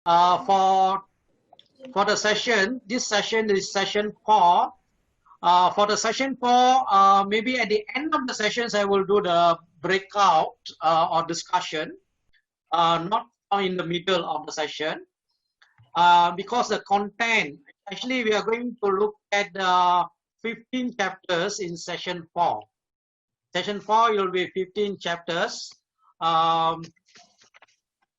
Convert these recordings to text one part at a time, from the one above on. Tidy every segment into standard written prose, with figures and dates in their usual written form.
For the session, this session is session 4. For the session 4, maybe at the end of the sessions, I will do the breakout or discussion, not in the middle of the session, because the content, actually we are going to look at the 15 chapters in session 4. Session 4 will be 15 chapters,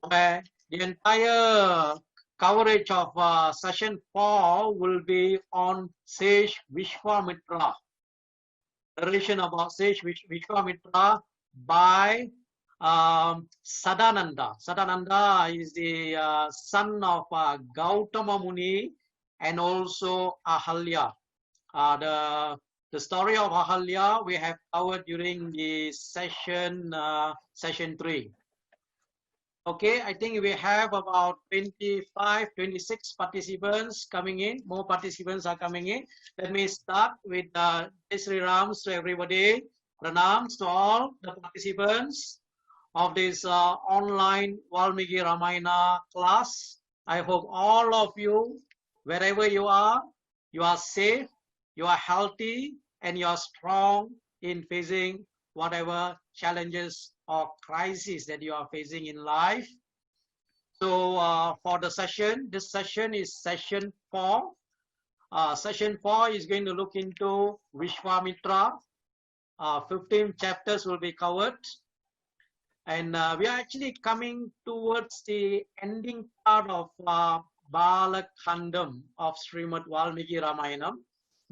where the entire coverage of session 4 will be on sage Vishwamitra. Narration about sage Vishwamitra by Sadananda. Sadananda is the son of Gautama Muni and also Ahalya. The story of Ahalya we have covered during the session 3. Okay, I think we have about 25, 26 participants coming in. More participants are coming in. Let me start with Sri Rams to everybody. Pranams to all the participants of this online Valmiki Ramayana class. I hope all of you, wherever you are safe, you are healthy, and you are strong in facing whatever challenges or crises that you are facing in life. So for the session, this session is session 4. Session 4 is going to look into Vishwamitra. 15 chapters will be covered. And we are actually coming towards the ending part of Balakhandam of Srimad Valmiki Ramayana.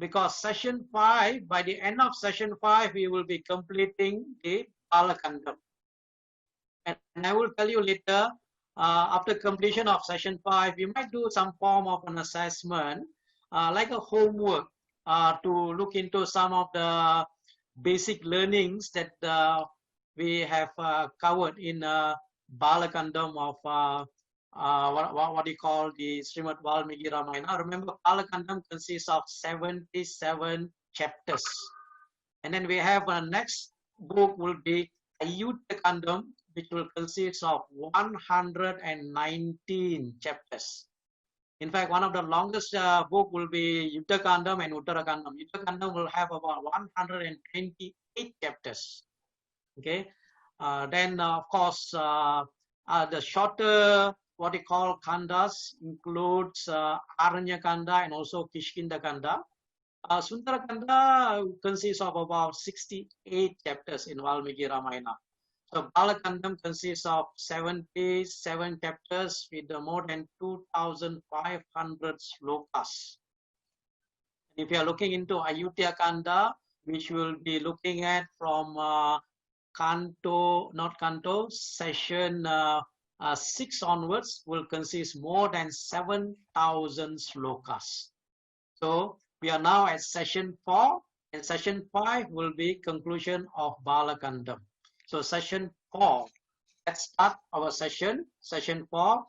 Because session 5, by the end of session 5, we will be completing the Balakhandam. And I will tell you later, after completion of session 5, we might do some form of an assessment, like a homework, to look into some of the basic learnings that we have covered in Balakhandam of what you call the Srimad Valmiki Ramayana. Remember, Balakhandam consists of 77 chapters. And then we have next book will be Ayutthakandam, which will consist of 119 chapters. In fact, one of the longest book will be Yuddhakandam and Uttarakandam. Yuddhakandam will have about 128 chapters. Okay. Then, of course, the shorter, what we call kandas, includes Aranya Kanda and also Kishkinda Kanda. Sundara Kanda consists of about 68 chapters in Valmiki Ramayana. So Balakhandam consists of 77 chapters with more than 2,500 slokas. If you are looking into Ayutthaya Kanda, which we'll be looking at from session 6 onwards, will consist more than 7,000 slokas. So we are now at session 4, and session 5 will be conclusion of Balakhandam. So session 4, let's start our session 4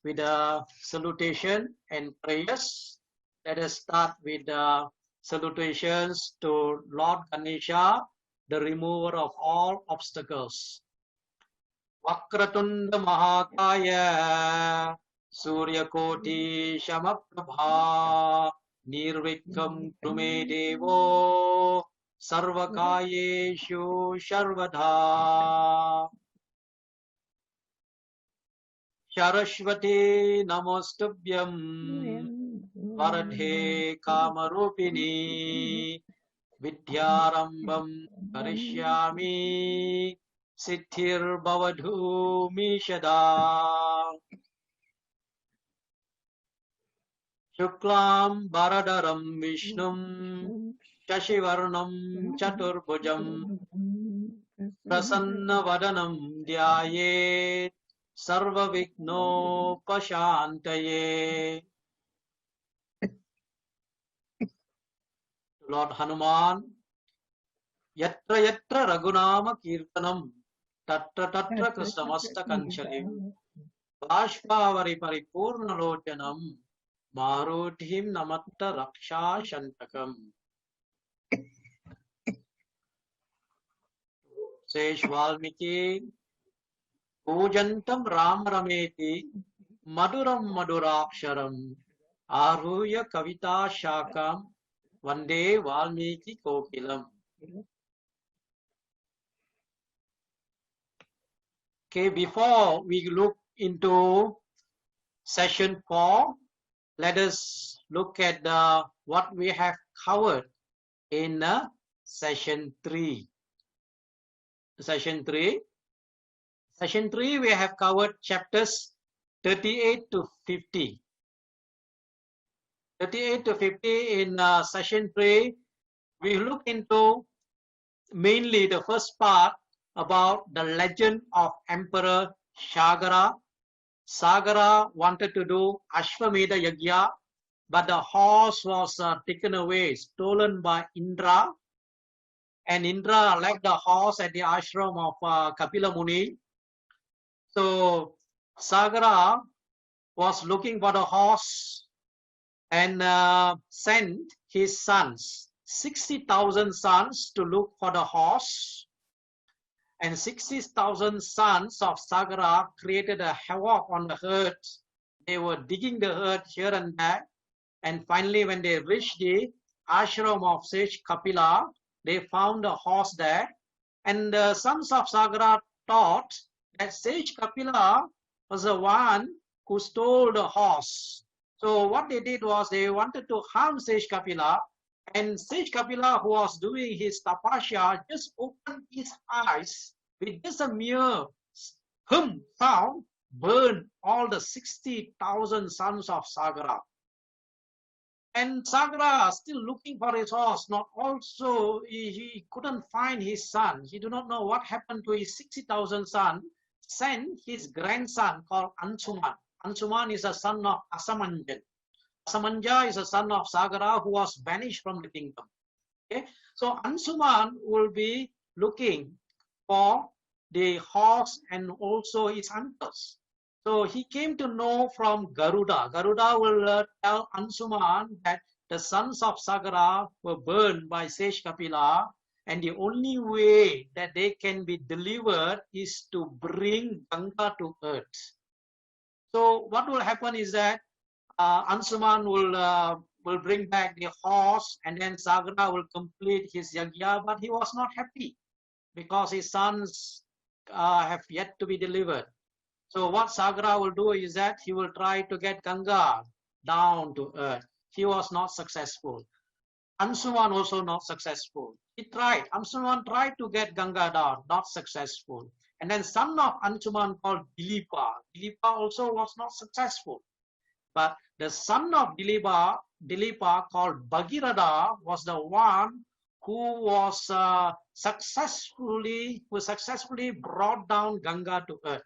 with a salutation and prayers. Let us start with the salutations to Lord Ganesha, the remover of all obstacles. Vakratunda Mahakaya Suryakoti Shamaprabha Nirvikam Krume Devo Sarvakayeshu Sharvadha. Saraswati Namostubhyam Varadhe Kamarupini Vidyarambam Karishyami Siddhir Bhavadhumi Shada. Shuklam Baradaram Vishnum Shashivarnam Chaturbhujam Prasanna Vadanam Dhyayet Sarva Vigno Pashantaye. Lord Hanuman, Yatra Yatra Raghunama Kirtanam Tatra Tatra Krishnamasta Kanchalim Bashpavari Paripurna Lojanam Maruthim Namatta Raksha Shantakam. Sage Valmiki Pujantam Ram Rameti Maduram Maduraksharam Aruya Kavita Shakam Vande Valmiki Kokilam. Okay, before we look into session 4, let us look at what we have covered in session 3. Session 3, we have covered chapters 38 to 50. 38 to 50 in session 3, we look into mainly the first part about the legend of Emperor Sagara. Sagara wanted to do Ashwamedha Yagya, but the horse was taken away, stolen by Indra. And Indra left the horse at the ashram of Kapila Muni. So Sagara was looking for the horse and sent his sons, 60,000 sons, to look for the horse. And 60,000 sons of Sagara created a havoc on the herd. They were digging the herd here and there. And finally, when they reached the ashram of sage Kapila, they found a horse there. And the sons of Sagara thought that sage Kapila was the one who stole the horse. So what they did was they wanted to harm sage Kapila. And sage Kapila, who was doing his tapasya, just opened his eyes with just a mere hum sound, burned all the 60,000 sons of Sagara. And Sagara still looking for his horse. Not also, he couldn't find his son. He do not know what happened to his 60,000 son. Sent his grandson called Ansuman. Ansuman is a son of Asamanjan. Asamanja is a son of Sagara who was banished from the kingdom. Okay, so Ansuman will be looking for the horse and also his uncles. So he came to know from Garuda. Garuda will tell Ansuman that the sons of Sagara were burned by sage Kapila, and the only way that they can be delivered is to bring Ganga to earth. So what will happen is that Ansuman will bring back the horse, and then Sagara will complete his yagya, but he was not happy because his sons have yet to be delivered. So what Sagara will do is that he will try to get Ganga down to earth. He was not successful. Ansuman also not successful. He tried. Ansuman tried to get Ganga down, not successful. And then son of Ansuman called Dilipa. Dilipa also was not successful. But the son of Dilipa called Bhagirada was the one who was successfully brought down Ganga to earth.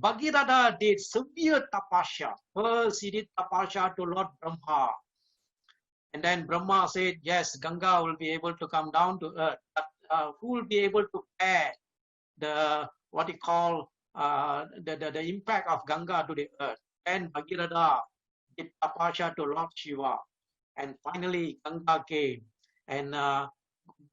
Bhagirada did severe tapasya. First, he did tapasya to Lord Brahma. And then Brahma said, yes, Ganga will be able to come down to earth. But who will be able to bear the, what you call, the impact of Ganga to the earth? And Bhagirada did tapasya to Lord Shiva. And finally, Ganga came. And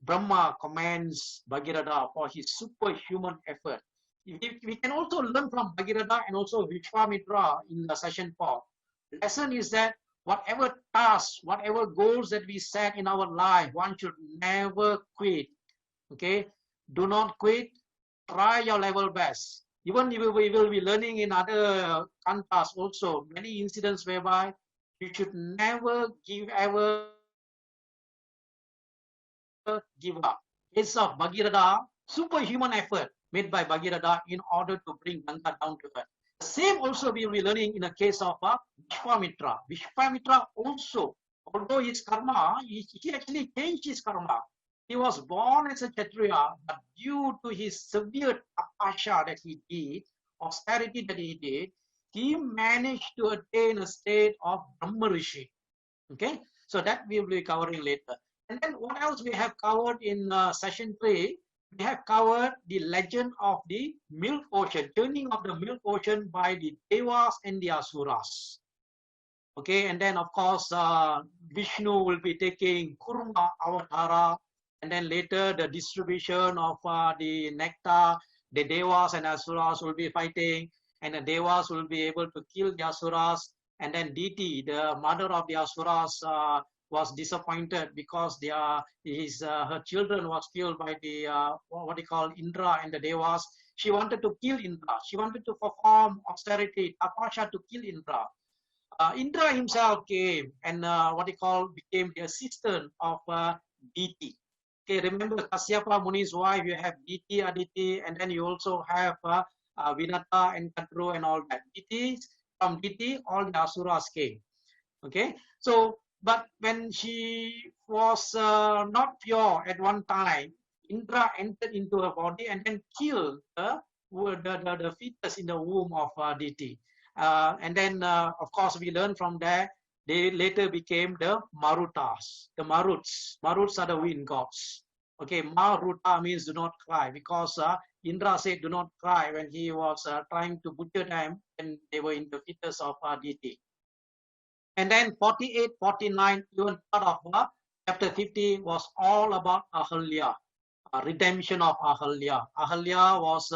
Brahma commends Bhagirada for his superhuman effort. We can also learn from Bhagirada and also Vishwamitra in the session 4. The lesson is that whatever tasks, whatever goals that we set in our life, one should never quit. Okay? Do not quit. Try your level best. Even if we will be learning in other kantas also, many incidents whereby you should never give up. Case of Bhagirada, superhuman effort made by Bhagirada in order to bring Ganga down to earth. The same also we will be learning in the case of Vishwamitra. Vishwamitra also, although his karma, he actually changed his karma. He was born as a Kshatriya, but due to his severe tapasya that he did, austerity that he did, he managed to attain a state of Brahma Rishi. Okay, so that we will be covering later. And then what else we have covered in session 3? We have covered the legend of the milk ocean, turning of the milk ocean by the Devas and the Asuras. Okay, and then of course Vishnu will be taking Kurma Avatara, and then later the distribution of the nectar, the Devas and Asuras will be fighting, and the Devas will be able to kill the Asuras. And then Diti, the mother of the Asuras, was disappointed because her children was killed by the what they call Indra and the Devas. She wanted to kill Indra. She wanted to perform austerity, tapasya, to kill Indra. Indra himself came and what they call became the assistant of Diti. Okay, remember Kasyapa Muni's wife, you have Diti, Aditi, and then you also have Vinata and Kadru and all that. From Diti, all the Asuras came. Okay, so but when she was not pure at one time, Indra entered into her body and then killed the fetus in the womb of Diti. And then, of course, we learn from there, they later became the Marutas, the Maruts. Maruts are the wind gods. Okay, Maruta means do not cry, because Indra said do not cry when he was trying to butcher them when they were in the fetus of Diti. And then 48, 49, even part of chapter 50 was all about Ahalya, redemption of Ahalya. Ahalya was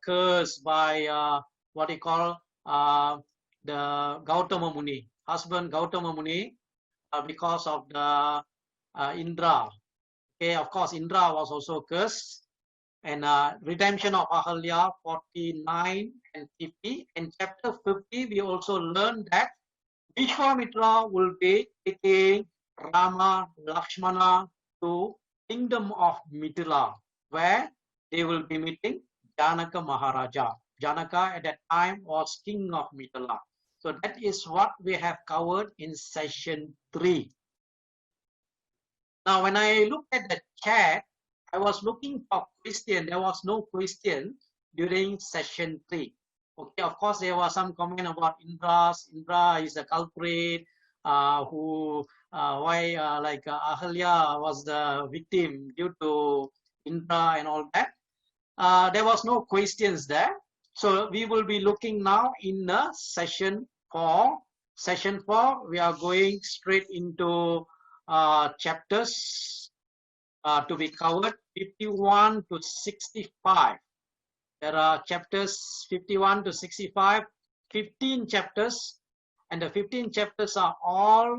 cursed by what they call the Gautama Muni, husband Gautama Muni, because of the Indra. Okay, of course, Indra was also cursed. And redemption of Ahalya, 49 and 50. In chapter 50, we also learned that Vishwamitra will be taking Rama, Lakshmana to kingdom of Mithila, where they will be meeting Janaka Maharaja. Janaka at that time was king of Mithila. So that is what we have covered in session 3. Now, when I looked at the chat, I was looking for question. There was no question during session 3. Okay, of course, there was some comment about Indra. Indra is the culprit why Ahalya was the victim due to Indra and all that. There was no questions there. So we will be looking now in session 4. Session 4, we are going straight into chapters to be covered, 51 to 65. There are chapters 51 to 65, 15 chapters, and the 15 chapters are all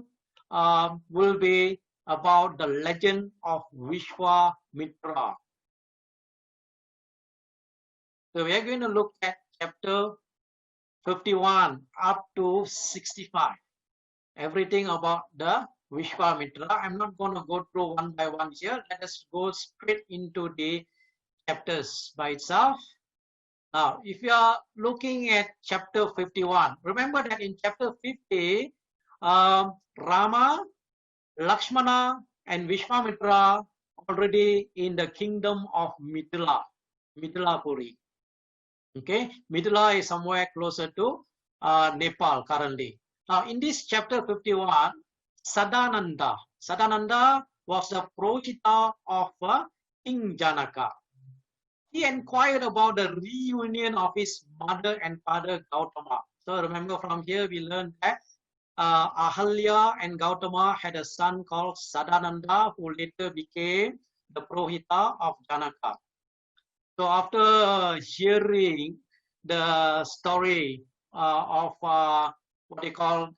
will be about the legend of Vishwamitra. So we are going to look at chapter 51 up to 65. Everything about the Vishwamitra. I'm not going to go through one by one here. Let us go straight into the chapters by itself. Now, if you are looking at chapter 51, remember that in chapter 50, Rama, Lakshmana, and Vishwamitra already in the kingdom of Mithila, Mithilapuri. Okay, Mithila is somewhere closer to Nepal currently. Now, in this chapter 51, Sadananda was the Purohita of King Janaka. He inquired about the reunion of his mother and father Gautama. So remember from here we learned that Ahalya and Gautama had a son called Sadananda, who later became the Purohita of Janaka. So after hearing the story of what they call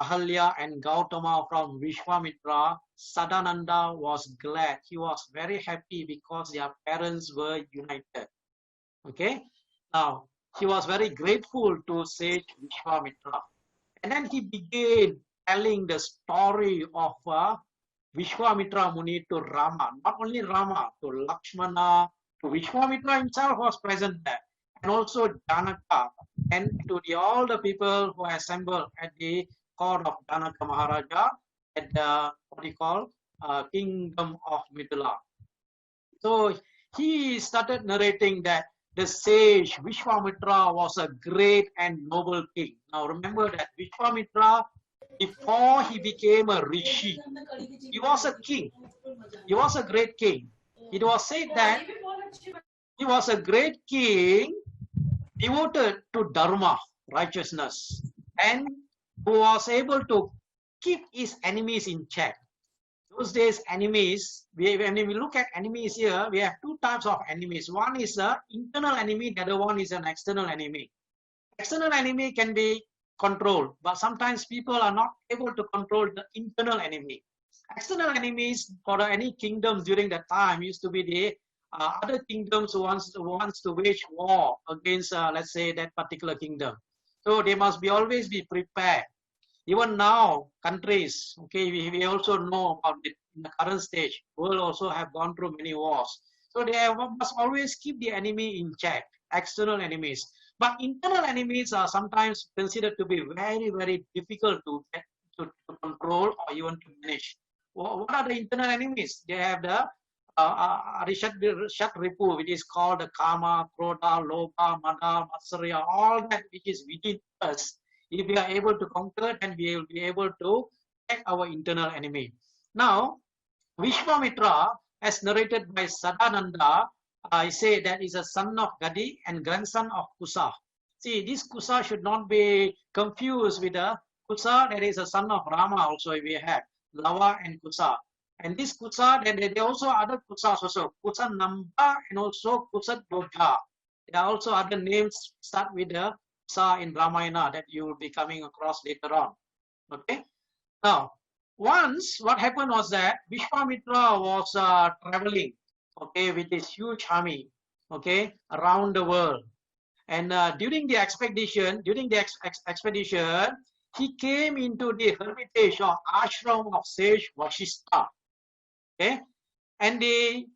Ahalya and Gautama from Vishwamitra, Sadananda was glad. He was very happy because their parents were united. Okay. Now, he was very grateful to sage Vishwamitra. And then he began telling the story of Vishwamitra Muni to Rama. Not only Rama, to Lakshmana, to Vishwamitra himself was present there. And also Janaka, and to all the people who assembled at the court of Janaka Maharaja at the what we call kingdom of Mithila. So he started narrating that the sage Vishwamitra was a great and noble king. Now remember that Vishwamitra, before he became a rishi, he was a king. He was a great king. It was said that he was a great king devoted to dharma, righteousness, and who was able to keep his enemies in check. Those days, enemies, when we look at enemies here, we have two types of enemies. One is an internal enemy, the other one is an external enemy. External enemy can be controlled, but sometimes people are not able to control the internal enemy. External enemies for any kingdoms during that time used to be the other kingdoms who wants to wage war against, let's say, that particular kingdom. So they must be always be prepared. Even now, countries, okay, we also know about it in the current stage. World also have gone through many wars. So they must always keep the enemy in check, external enemies. But internal enemies are sometimes considered to be very, very difficult to control or even to manage. What are the internal enemies? They have the Rishat Ripu, which is called the Kama, Krodha, Lobha, Mada, Matsarya, all that which is within us. If we are able to conquer, then we will be able to check our internal enemy. Now, Vishwamitra, as narrated by Sadananda, I say that is a son of Gadi and grandson of Kusa. See, this Kusa should not be confused with the Kusa that is a son of Rama also we have, Lava and Kusa. And this Kusa, then there are also other Kusas also, Kusa Namba and also Kusa Dodha. There are also other names start with the Kusa in Ramayana that you will be coming across later on. Okay. Now, once what happened was that Vishwamitra was traveling, okay, with this huge army, okay, around the world. And during the expedition, he came into the hermitage or ashram of sage Vashishta. Okay, and the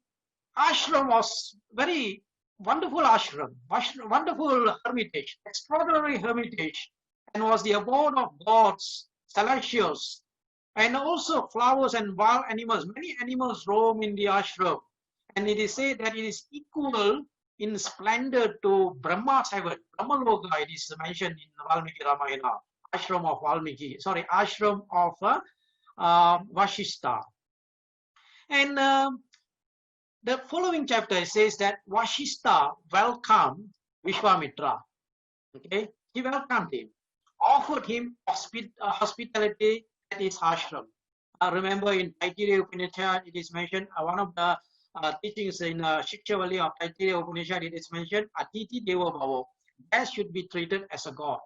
ashram was very wonderful ashram, wonderful hermitage, extraordinary hermitage, and was the abode of gods, celestials, and also flowers and wild animals. Many animals roam in the ashram, and it is said that it is equal in splendor to Brahma's heaven. Brahmaloka, it is mentioned in Valmiki Ramayana, ashram of Valmiki, sorry, ashram of Vashishta. And the following chapter says that Vashishta welcomed Vishwamitra. Okay, he welcomed him, offered him hospitality at his ashram. Remember in Taittiriya Upanishad, it is mentioned, one of the teachings in Shikshavali of Taittiriya Upanishad, it is mentioned, Atiti Deva Bhavo. That should be treated as a god,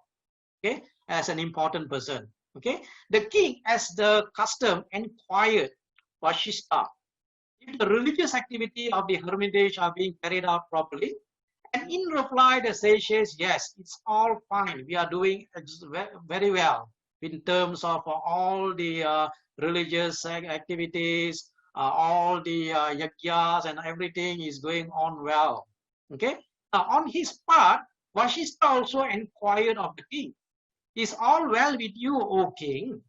okay, as an important person. Okay, the king, as the custom, inquired Vashishta if the religious activity of the hermitage are being carried out properly. And in reply, the sage says, yes, it's all fine. We are doing very well in terms of all the religious activities, all the yagyas and everything is going on well. Okay. Now, on his part, Vashishta also inquired of the king, is all well with you, O king?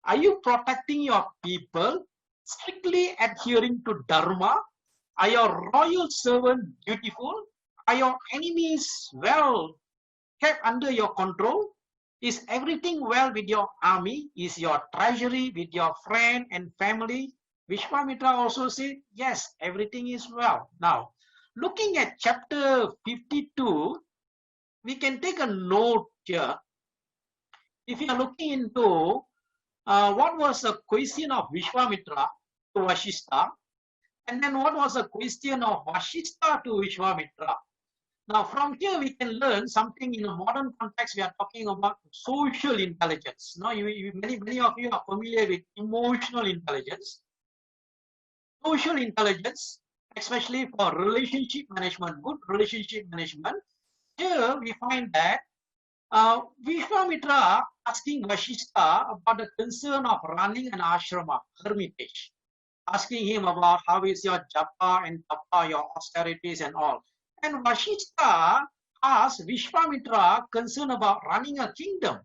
Are you protecting your people, strictly adhering to dharma? Are your royal servants dutiful? Are your enemies well kept under your control? Is everything well with your army? Is your treasury with your friend and family? Vishwamitra also said, yes, everything is well. Now, looking at chapter 52, we can take a note here. If you are looking into what was the question of Vishwamitra to Vashishta, and then what was the question of Vashishta to Vishwamitra. Now, from here we can learn something in a modern context. We are talking about social intelligence. Now, many of you are familiar with emotional intelligence. Social intelligence, especially for relationship management, good relationship management. Here we find that Vishwamitra asking Vashishta about the concern of running an ashrama, hermitage, asking him about how is your japa and tapa, your austerities and all. And Vashishta asked Vishwamitra concern about running a kingdom,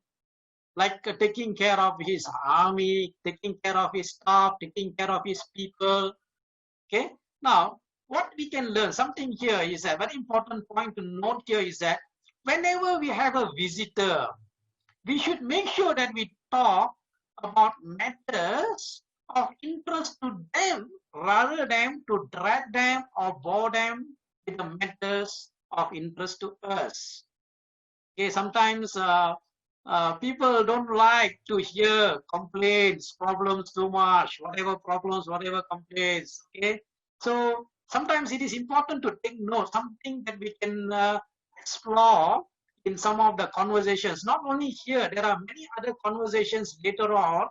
like taking care of his army, taking care of his staff, taking care of his people. Okay. Now, what we can learn, something here is a very important point to note here is that whenever we have a visitor, we should make sure that we talk about matters of interest to them rather than to drag them or bore them with the matters of interest to us. Okay, sometimes people don't like to hear complaints, problems too much, whatever problems, whatever complaints. Okay, so sometimes it is important to take note, something that we can explore in some of the conversations. Not only here, there are many other conversations later on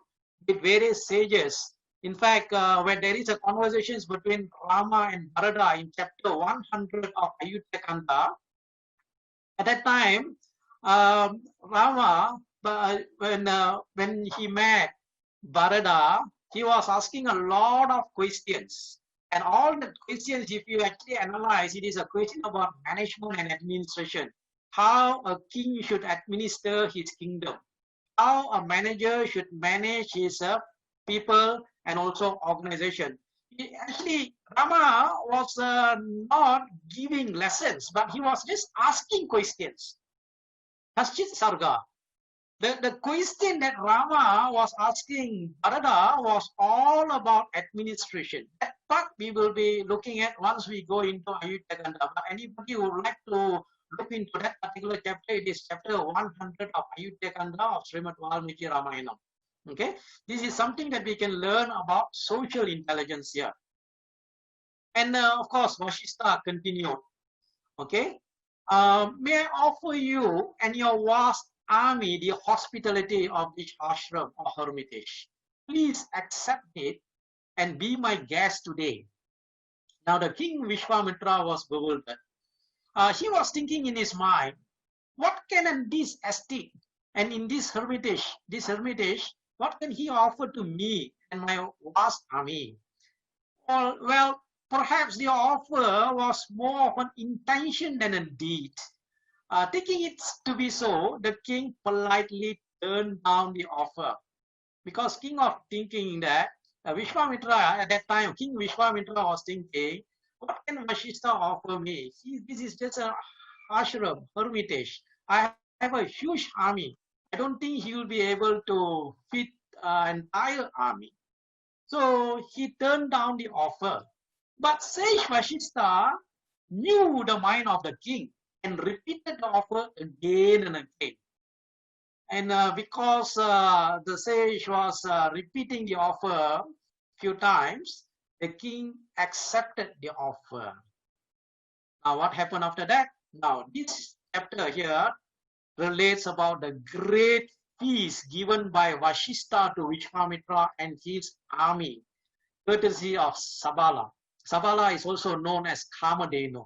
with various sages. In fact, where there is a conversations between Rama and Bharata in chapter 100 of Ayodhya Kanda. At that time, Rama, when he met Bharata, he was asking a lot of questions. And all the questions, if you actually analyze, it is a question about management and administration. How a king should administer his kingdom. How a manager should manage his people and also organization. Actually, Rama was not giving lessons, but he was just asking questions. Kaschit Sarga. The question that Rama was asking Bharata was all about administration. That part we will be looking at once we go into Ayodhya Kanda. But anybody who would like to look into that particular chapter, it is chapter 100 of Ayodhya Kanda of Srimad Valmiki Ramayana. Okay, this is something that we can learn about social intelligence here. And of course, Vashishta continued. Okay, may I offer you and your vast army the hospitality of this ashram or hermitage? Please accept it and be my guest today. Now the king Vishwamitra was bewildered. He was thinking in his mind, what can in this estate and in this hermitage, what can he offer to me and my vast army? Well, perhaps the offer was more of an intention than a deed. Taking it to be so, the king politely turned down the offer. Because king of thinking that Vishwamitra, at that time, King Vishwamitra was thinking, what can Vashishta offer me? This is just an ashram, hermitage. I have a huge army. I don't think he will be able to feed an entire army. So he turned down the offer. But sage Vashishta knew the mind of the king and repeated the offer again and again. And because the sage was repeating the offer a few times, the king accepted the offer. Now what happened after that? Now this chapter here relates about the great feast given by Vashishta to Vishwamitra and his army, courtesy of Sabala. Sabala is also known as Kamadhenu.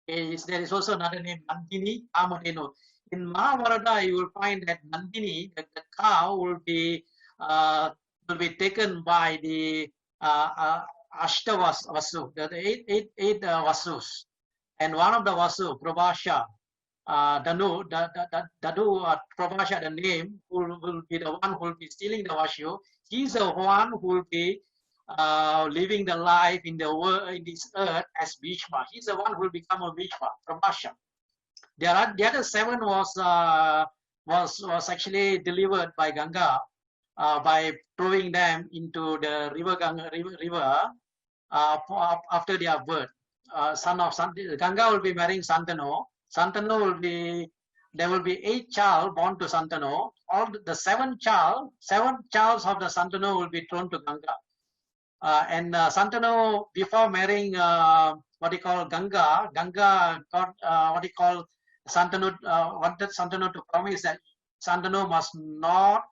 There is also another name, Nandini, Kamadhenu. In Mahabharata, you will find that Nandini, the cow, will be taken by the Ashtavasu, the eight Vasus. And one of the Vasu, Prabhasha, Danu, Prabhasha, the name, will be the one who will be stealing the Vashu. He's the one who will be living the life in this earth as Bhishma. He's the one who will become a Bhishma, Prabhasha. The other seven was actually delivered by Ganga by throwing them into the river after their birth. Ganga will be marrying Santanu. Santanu will be, there will be 8 child born to Santanu. All the 7 child of the Santanu will be thrown to Ganga. And Santanu, before marrying what he call Ganga got what he call Santanu, wanted Santanu to promise that Santanu must not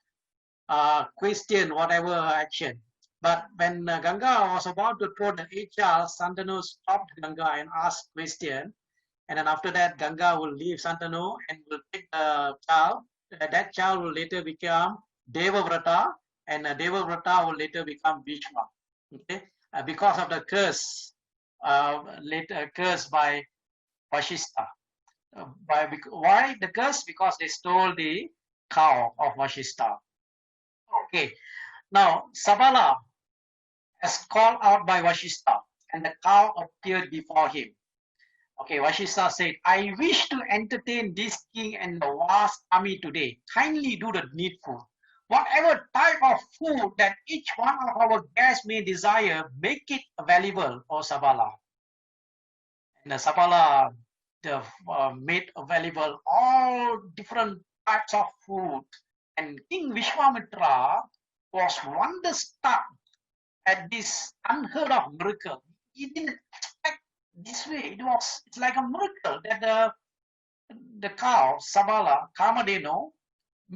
question whatever action. But when Ganga was about to throw the 8 child, Santanu stopped Ganga and asked question. And then after that, Ganga will leave Santanu and will take the child. That child will later become Devavrata, and Devavrata will later become Bhishma. Okay, because of the curse, later cursed by Vashishta. Why the curse? Because they stole the cow of Vashishta. Okay, now Sabala is called out by Vashishta, and the cow appeared before him. Okay, Vashishta said, I wish to entertain this king and the vast army today. Kindly do the needful. Whatever type of food that each one of our guests may desire, make it available, O Sabala. And the Sabala made available all different types of food. And King Vishwamitra was wonderstruck at this unheard of miracle. He didn't expect this way. It's like a miracle that the cow, Sabala, Kamadeno,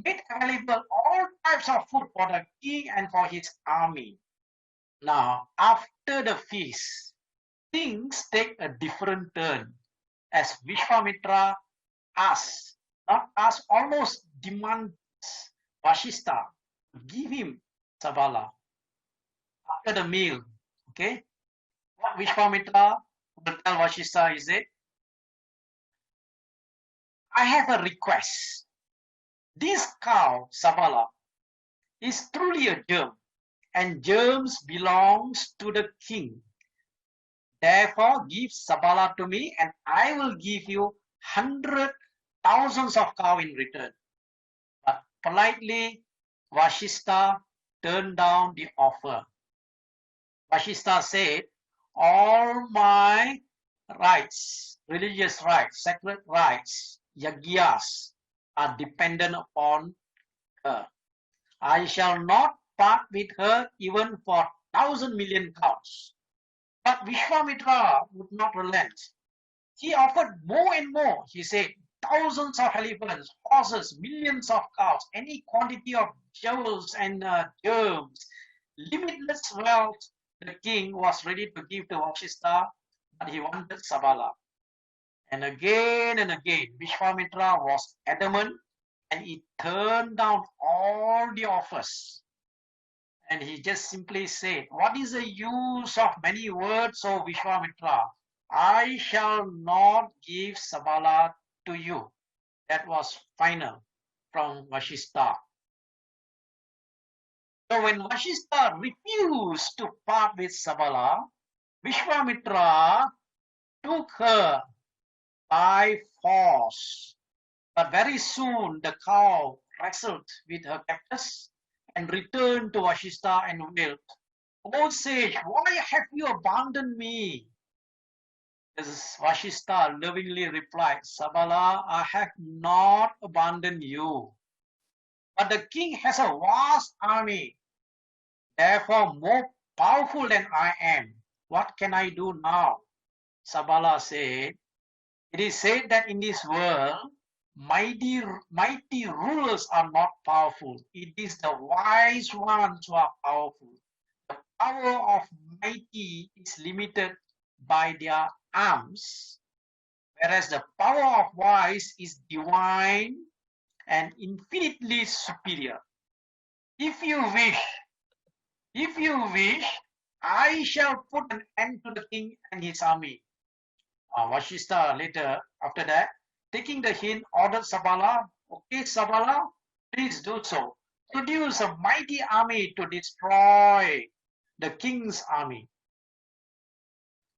made available all types of food for the king and for his army. Now, after the feast, things take a different turn as Vishwamitra asks, not asks, almost demands Vashishta to give him Sabala after the meal. Okay, what Vishwamitra will tell Vashishta is that I have a request. This cow, Sabala, is truly a germ, and germs belongs to the king. Therefore, give Sabala to me, and I will give you 100,000 of cow in return. But politely, Vashishta turned down the offer. Vashishta said, all my rights, religious rights, sacred rights, yagyas, are dependent upon her. I shall not part with her even for 1,000,000,000 cows. But Vishwamitra would not relent. He offered more and more. He said, thousands of elephants, horses, millions of cows, any quantity of jewels and germs, limitless wealth. The king was ready to give to Vashishta, but he wanted Sabala. And again, Vishwamitra was adamant, and he turned down all the offers. And he just simply said, what is the use of many words, O Vishwamitra? I shall not give Sabala to you. That was final from Vashishta. So when Vashishta refused to part with Sabala, Vishwamitra took her by force. But very soon the cow wrestled with her captors and returned to Vashishta and wailed, O sage, why have you abandoned me? This Vashishta lovingly replied, Sabala, I have not abandoned you. But the king has a vast army, therefore more powerful than I am. What can I do now? Sabala said, it is said that in this world, mighty rulers are not powerful. It is the wise ones who are powerful. The power of mighty is limited by their arms, whereas the power of wise is divine and infinitely superior. If you wish, I shall put an end to the king and his army. Vashishta later, after that, taking the hint, ordered Sabala, okay, Sabala, please do so. Produce a mighty army to destroy the king's army.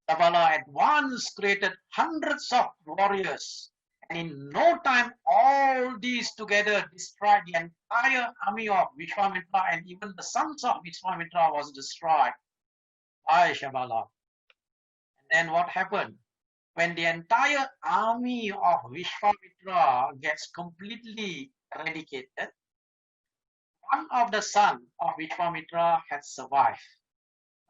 Sabala at once created hundreds of warriors, and in no time, all these together destroyed the entire army of Vishwamitra, and even the sons of Vishwamitra was destroyed by Sabala. And then what happened? When the entire army of Vishwamitra gets completely eradicated, one of the sons of Vishwamitra had survived.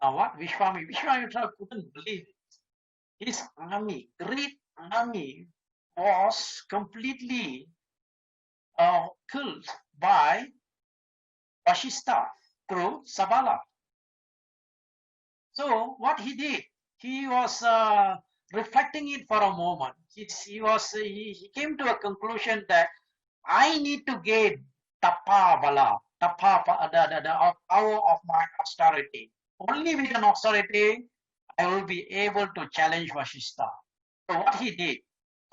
Now what Vishwamitra couldn't believe it. His army, great army, was completely killed by Vashishta through Sabala. So what he did, he was reflecting it for a moment. He came to a conclusion that I need to gain tapa bala, the power of my austerity. Only with an austerity, I will be able to challenge Vashishta. So what he did,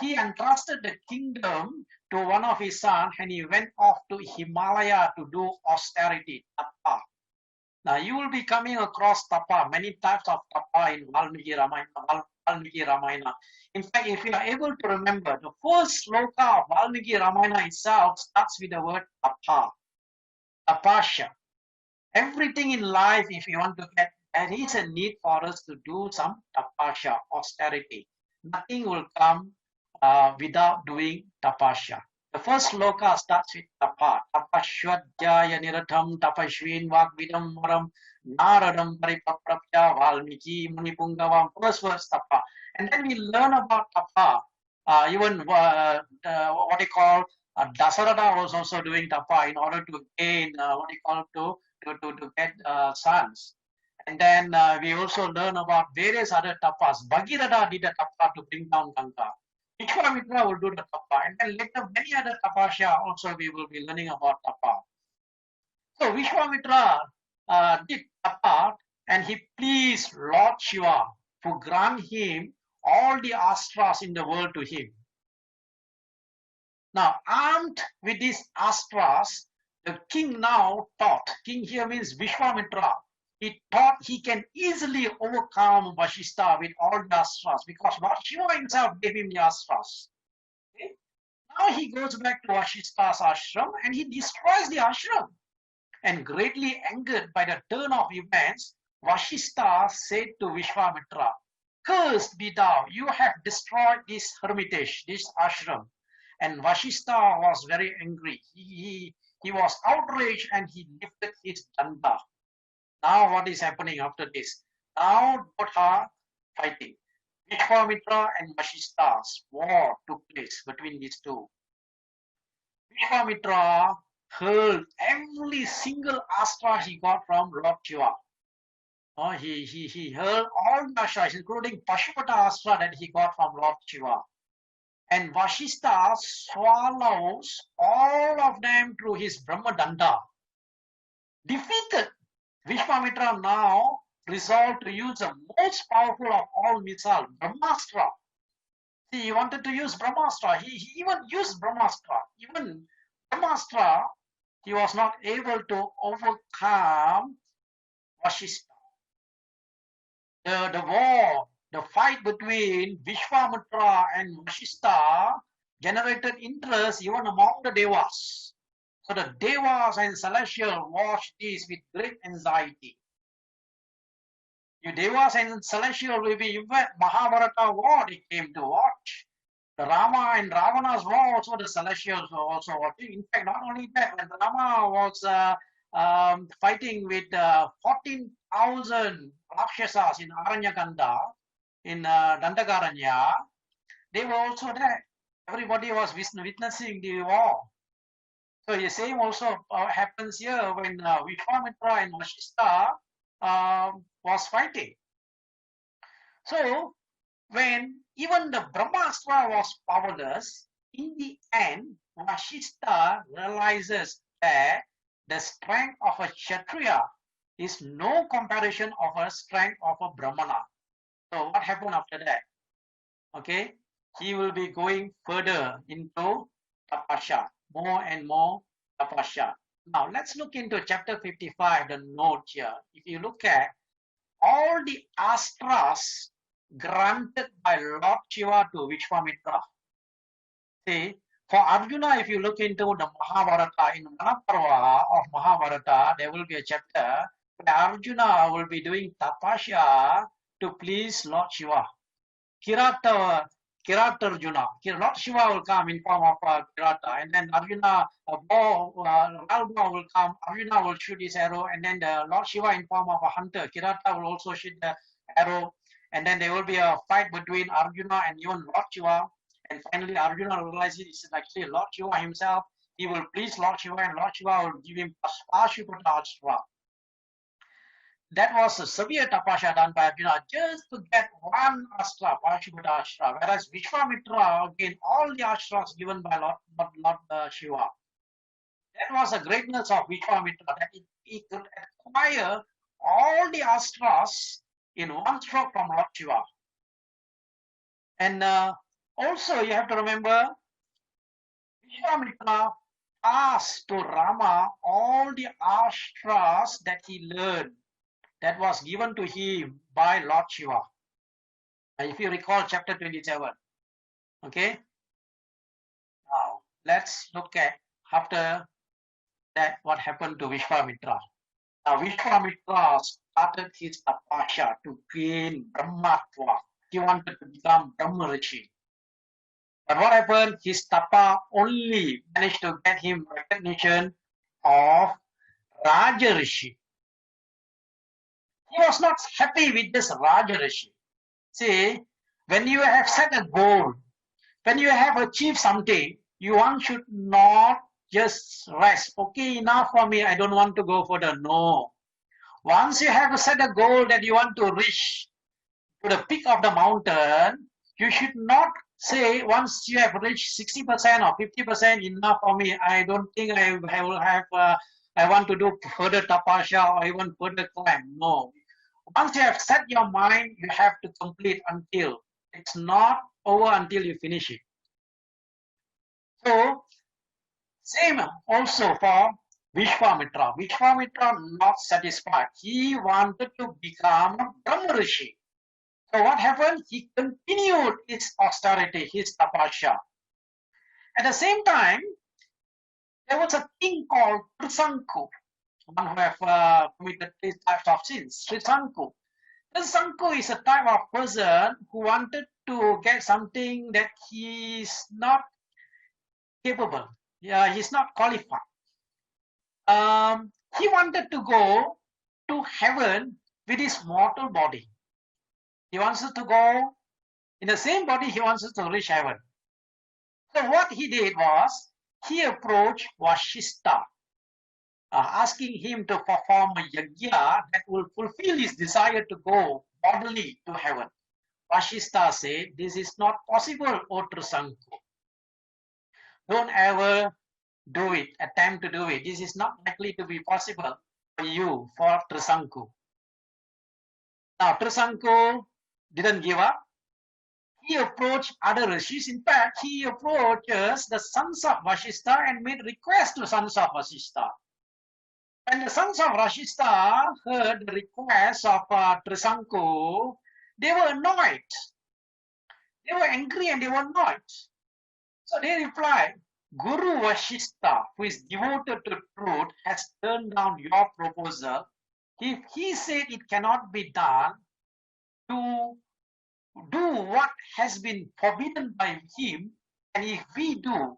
he entrusted the kingdom to one of his sons, and he went off to Himalaya to do austerity, tapa. Now you will be coming across tapa, many types of tapa in Valmiki Ramayana. In fact, if you are able to remember, the first sloka of Valmiki Ramayana itself starts with the word tapa, tapasya. Everything in life, if you want to get, there is a need for us to do some tapasya, austerity. Nothing will come without doing tapasya. The first sloka starts with tapa. Tapashwadhyaya niratham tapashvin vakvidam maram naradam paripaprapya Valmiki Munipungavam. First verse tapa. And then we learn about tapa Even what they call Dasarada was also doing tapa in order to gain what they call to get sons. And then we also learn about various other tapas. Bhagirath did a tapa to bring down Ganga. Vishwamitra will do the tapa, and then later many other tapasya also we will be learning about tapa. So Vishwamitra did tapa, and he pleased Lord Shiva to grant him all the astras in the world to him. Now, armed with these astras, the king now thought, king here means Vishwamitra, he thought he can easily overcome Vashishta with all the astras because Lord Shiva himself gave him the astras. Okay? Now he goes back to Vashishta's ashram and he destroys the ashram. And greatly angered by the turn of events, Vashishta said to Vishwamitra, "Cursed be thou, you have destroyed this hermitage, this ashram." And Vashishta was very angry. He was outraged and he lifted his danda. Now what is happening after this? Now both are fighting. Vishwamitra and Vashishta's war took place between these two. Vishwamitra hurled every single astra he got from Lord Shiva. He hurled all the astras, including Pashupata astra that he got from Lord Shiva. And Vashishta swallows all of them through his Brahmadanda. Defeated, Vishwamitra now resolved to use the most powerful of all missiles, Brahmastra. See, he wanted to use Brahmastra. He even used Brahmastra. Even Brahmastra, he was not able to overcome Vashishta. The war, the fight between Vishwamitra and Vashishta generated interest even among the Devas. So the Devas and Celestials watched this with great anxiety. You Devas and Celestials will be Mahabharata war they came to watch. The Rama and Ravana's war also the Celestials were also watching. In fact, not only that, when Rama was fighting with 14,000 Rakshasas in Aranyakanda, in Dandakaranya, they were also there. Everybody was witnessing the war. So the same also happens here when Vishwamitra and Vashishta was fighting. So when even the Brahmastra was powerless, in the end, Vashishta realizes that the strength of a Kshatriya is no comparison of a strength of a Brahmana. So what happened after that? Okay, he will be going further into tapasya, more and more tapasya. Now let's look into chapter 55, the note here. If you look at all the astras granted by Lord Shiva to Vishwamitra. See, for Arjuna, if you look into the Mahabharata, in Manaparva of Mahabharata, there will be a chapter where Arjuna will be doing tapasya to please Lord Shiva. Kirata Arjuna. Lord Shiva will come in form of Kirata, and then Arjuna, Ralba will come, Arjuna will shoot his arrow, and then the Lord Shiva in form of a hunter, Kirata will also shoot the arrow, and then there will be a fight between Arjuna and even Lord Shiva, and finally Arjuna realizes it's actually Lord Shiva himself. He will please Lord Shiva, and Lord Shiva will give him Pashupata Astra. That was a severe tapasya done by Arjuna just to get one astra, Pashupata Astra, whereas Vishwamitra gained all the astras given by Lord Shiva. That was the greatness of Vishwamitra, that he could acquire all the astras in one stroke from Lord Shiva. And also you have to remember, Vishwamitra passed to Rama all the astras that he learned, that was given to him by Lord Shiva. If you recall chapter 27. Okay. Now let's look at after that what happened to Vishwamitra. Now Vishwamitra started his tapasya to gain Brahmatva. He wanted to become Brahma Rishi. But what happened? His tapa only managed to get him recognition of Raja Rishi. He was not happy with this Raja Rishi. See, when you have set a goal, When you have achieved something, one should not just rest. Okay, enough for me. I don't want to go further. No. Once you have set a goal that you want to reach to the peak of the mountain, you should not say once you have reached 60% or 50% enough for me. I don't think I will have. I want to do further tapasya or even further climb. No. Once you have set your mind, you have to complete until it's not over until you finish it. So same also for Vishwamitra. Vishwamitra not satisfied. He wanted to become a Brahma Rishi. So what happened? He continued his austerity, his tapasya. At the same time, there was a king called Trisanku, one who have committed 3 types of sins. Trisanku. Trisanku is a type of person who wanted to get something that he is not capable. Yeah, he's not qualified. He wanted to go to heaven with his mortal body. He wants to go in the same body, he wants to reach heaven. So what he did was, he approached Vashishta, asking him to perform a yajna that will fulfill his desire to go bodily to heaven. Vashishta said, this is not possible, O Trisanku. Don't ever do it, attempt to do it. This is not likely to be possible for you, for Trisanku. Now, Trisanku didn't give up. He approached other rishis. In fact, he approaches the sons of Vashishta and made request to sons of Vashishta. When the sons of Vashishta heard the request of Trisanku, they were annoyed. They were angry and they were annoyed. So they replied, Guru Vashishta, who is devoted to truth, has turned down your proposal. If he said it cannot be done, to do what has been forbidden by him, and if we do,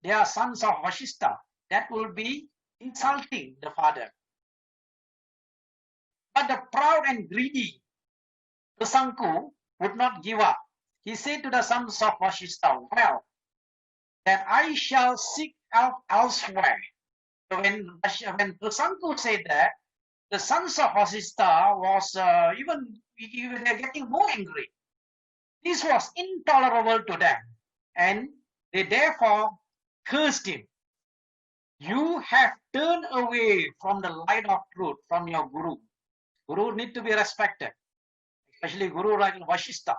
they are sons of Vashishta. That will be insulting the father. But the proud and greedy Trisanku would not give up. He said to the sons of Vashishta, well, then I shall seek out elsewhere. So when Trisanku said that, the sons of Vashishta was even they're getting more angry. This was intolerable to them, and they therefore cursed him. You have turned away from the light of truth, from your Guru. Guru need to be respected, especially Guru like Vashishta.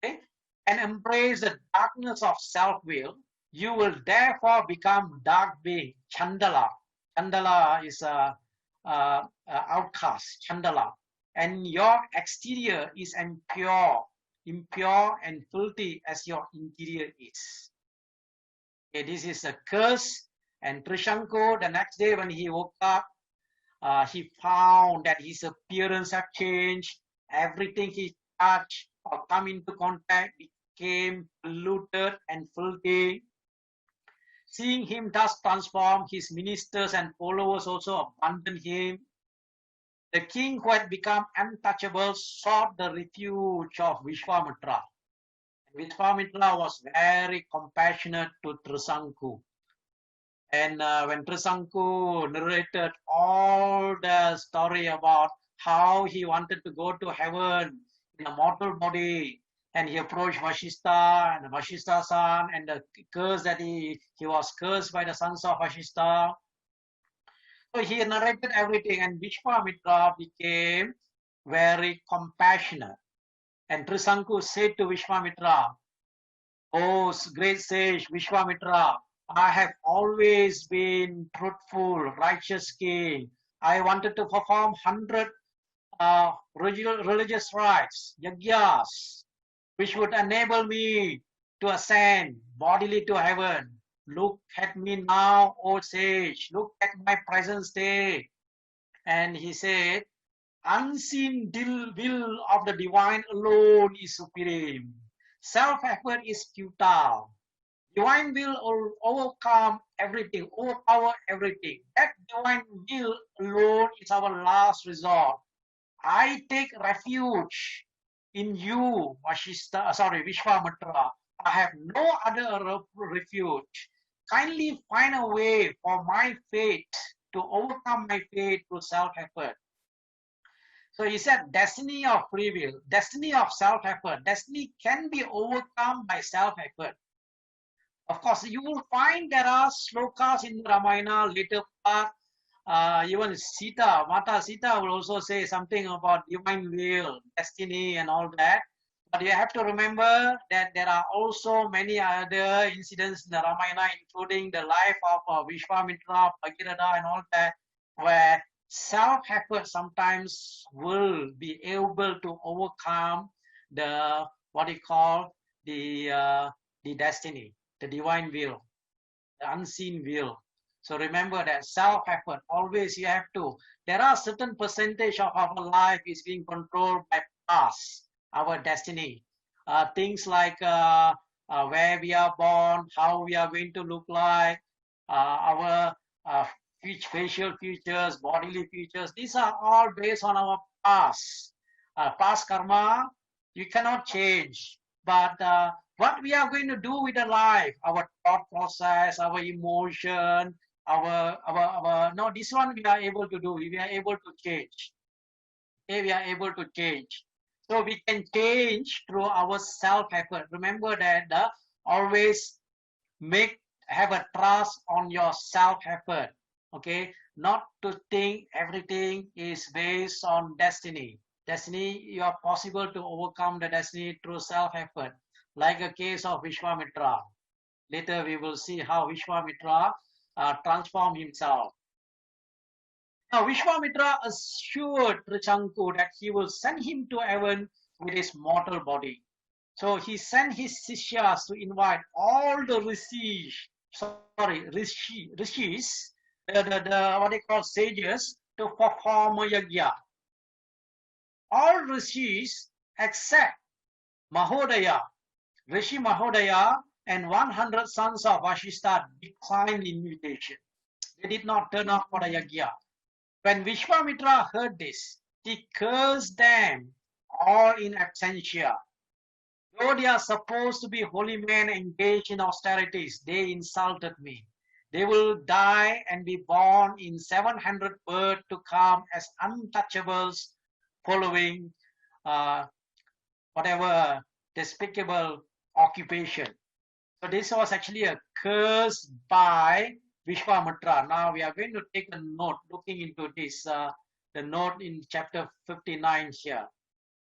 Okay? And embrace the darkness of self-will. You will therefore become dark being, Chandala. Chandala is a outcast, Chandala. And your exterior is impure and filthy as your interior is. Okay, this is a curse. And Trisanku, the next day when he woke up, he found that his appearance had changed. Everything he touched or come into contact became polluted and filthy. Seeing him thus transformed, his ministers and followers also abandoned him. The king, who had become untouchable, sought the refuge of Vishwamitra. Vishwamitra was very compassionate to Trisanku. And when Trisanku narrated all the story about how he wanted to go to heaven in a mortal body, and he approached Vashishta and Vashishta's son, and the curse that he was cursed by the sons of Vashishta. So he narrated everything, and Vishwamitra became very compassionate. And Trisanku said to Vishwamitra, "Oh, great sage Vishwamitra, I have always been truthful, righteous king. I wanted to perform 100 religious rites, yajnas, which would enable me to ascend bodily to heaven. Look at me now, O sage. Look at my present state." And he said, "Unseen will of the divine alone is supreme. Self-effort is futile. Divine will overcome everything, overpower everything. That divine will alone is our last resort. I take refuge in you, Vishwamitra. I have no other refuge. Kindly find a way for my fate to overcome my fate through self-effort. So he said, destiny of free will, destiny of self-effort. Destiny can be overcome by self-effort. Of course, you will find there are slokas in Ramayana later part. Even Sita, Mata Sita will also say something about divine will, destiny, and all that. But you have to remember that there are also many other incidents in the Ramayana, including the life of Vishwamitra, Bhagirath, and all that, where self-effort sometimes will be able to overcome the what you call the destiny, the divine will, the unseen will. So remember that self-effort, always you have to. There are certain percentage of our life is being controlled by us, our destiny. Things like where we are born, how we are going to look like, our facial features, bodily features. These are all based on our past. Past karma, you cannot change. But what we are going to do with the life, our thought process, our emotion, no, this one we are able to do. We are able to change. Okay, we are able to change. So we can change through our self-effort. Remember that always have a trust on your self-effort. Okay, not to think everything is based on destiny. Destiny, you are possible to overcome the destiny through self-effort, like a case of Vishwamitra. Later we will see how Vishwamitra transformed himself. Now Vishwamitra assured Trichanku that he will send him to heaven with his mortal body. So he sent his Sishyas to invite all the rishis, the what they call sages, to perform a yajna. All rishis except Mahodaya, Rishi Mahodaya, and 100 sons of Vashishta declined the invitation. They did not turn up for the yajna. When Vishwamitra heard this, he cursed them all in absentia. Though they are supposed to be holy men engaged in austerities, they insulted me. They will die and be born in 700 births to come as untouchables, following whatever despicable occupation. So this was actually a curse by Vishwamitra. Now we are going to take a note looking into this, the note in chapter 59 here.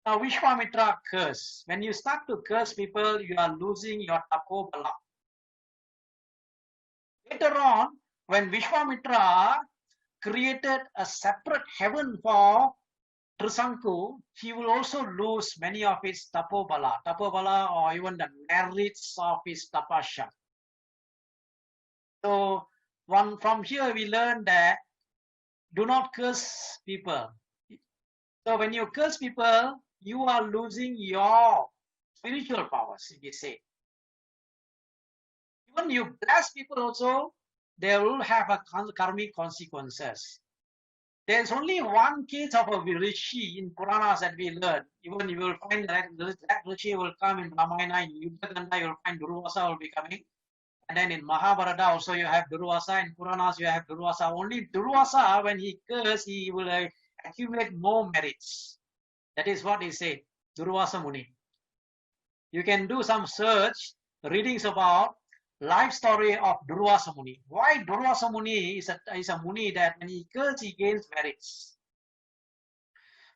Now Vishwamitra curse. When you start to curse people, you are losing your tapobala. Later on, when Vishwamitra created a separate heaven for Trisanku, he will also lose many of his tapobala, or even the merits of his tapasya. So from here we learn that do not curse people. So when you curse people, you are losing your spiritual powers, if you say. Even you bless people also, they will have a karmic consequences. There's only one case of a rishi in Puranas that we learn. Even you will find that rishi will come in Ramayana, in Yuddhaganda you will find Durvasa will be coming. And then in Mahabharata also you have Durvasa, in Puranas you have Durvasa. Only Durvasa, when he curses, he will accumulate more merits. That is what he said, Durvasa Muni. You can do some search, readings about life story of Durvasa Muni. Why Durvasa Muni is a Muni that when he curses, he gains merits.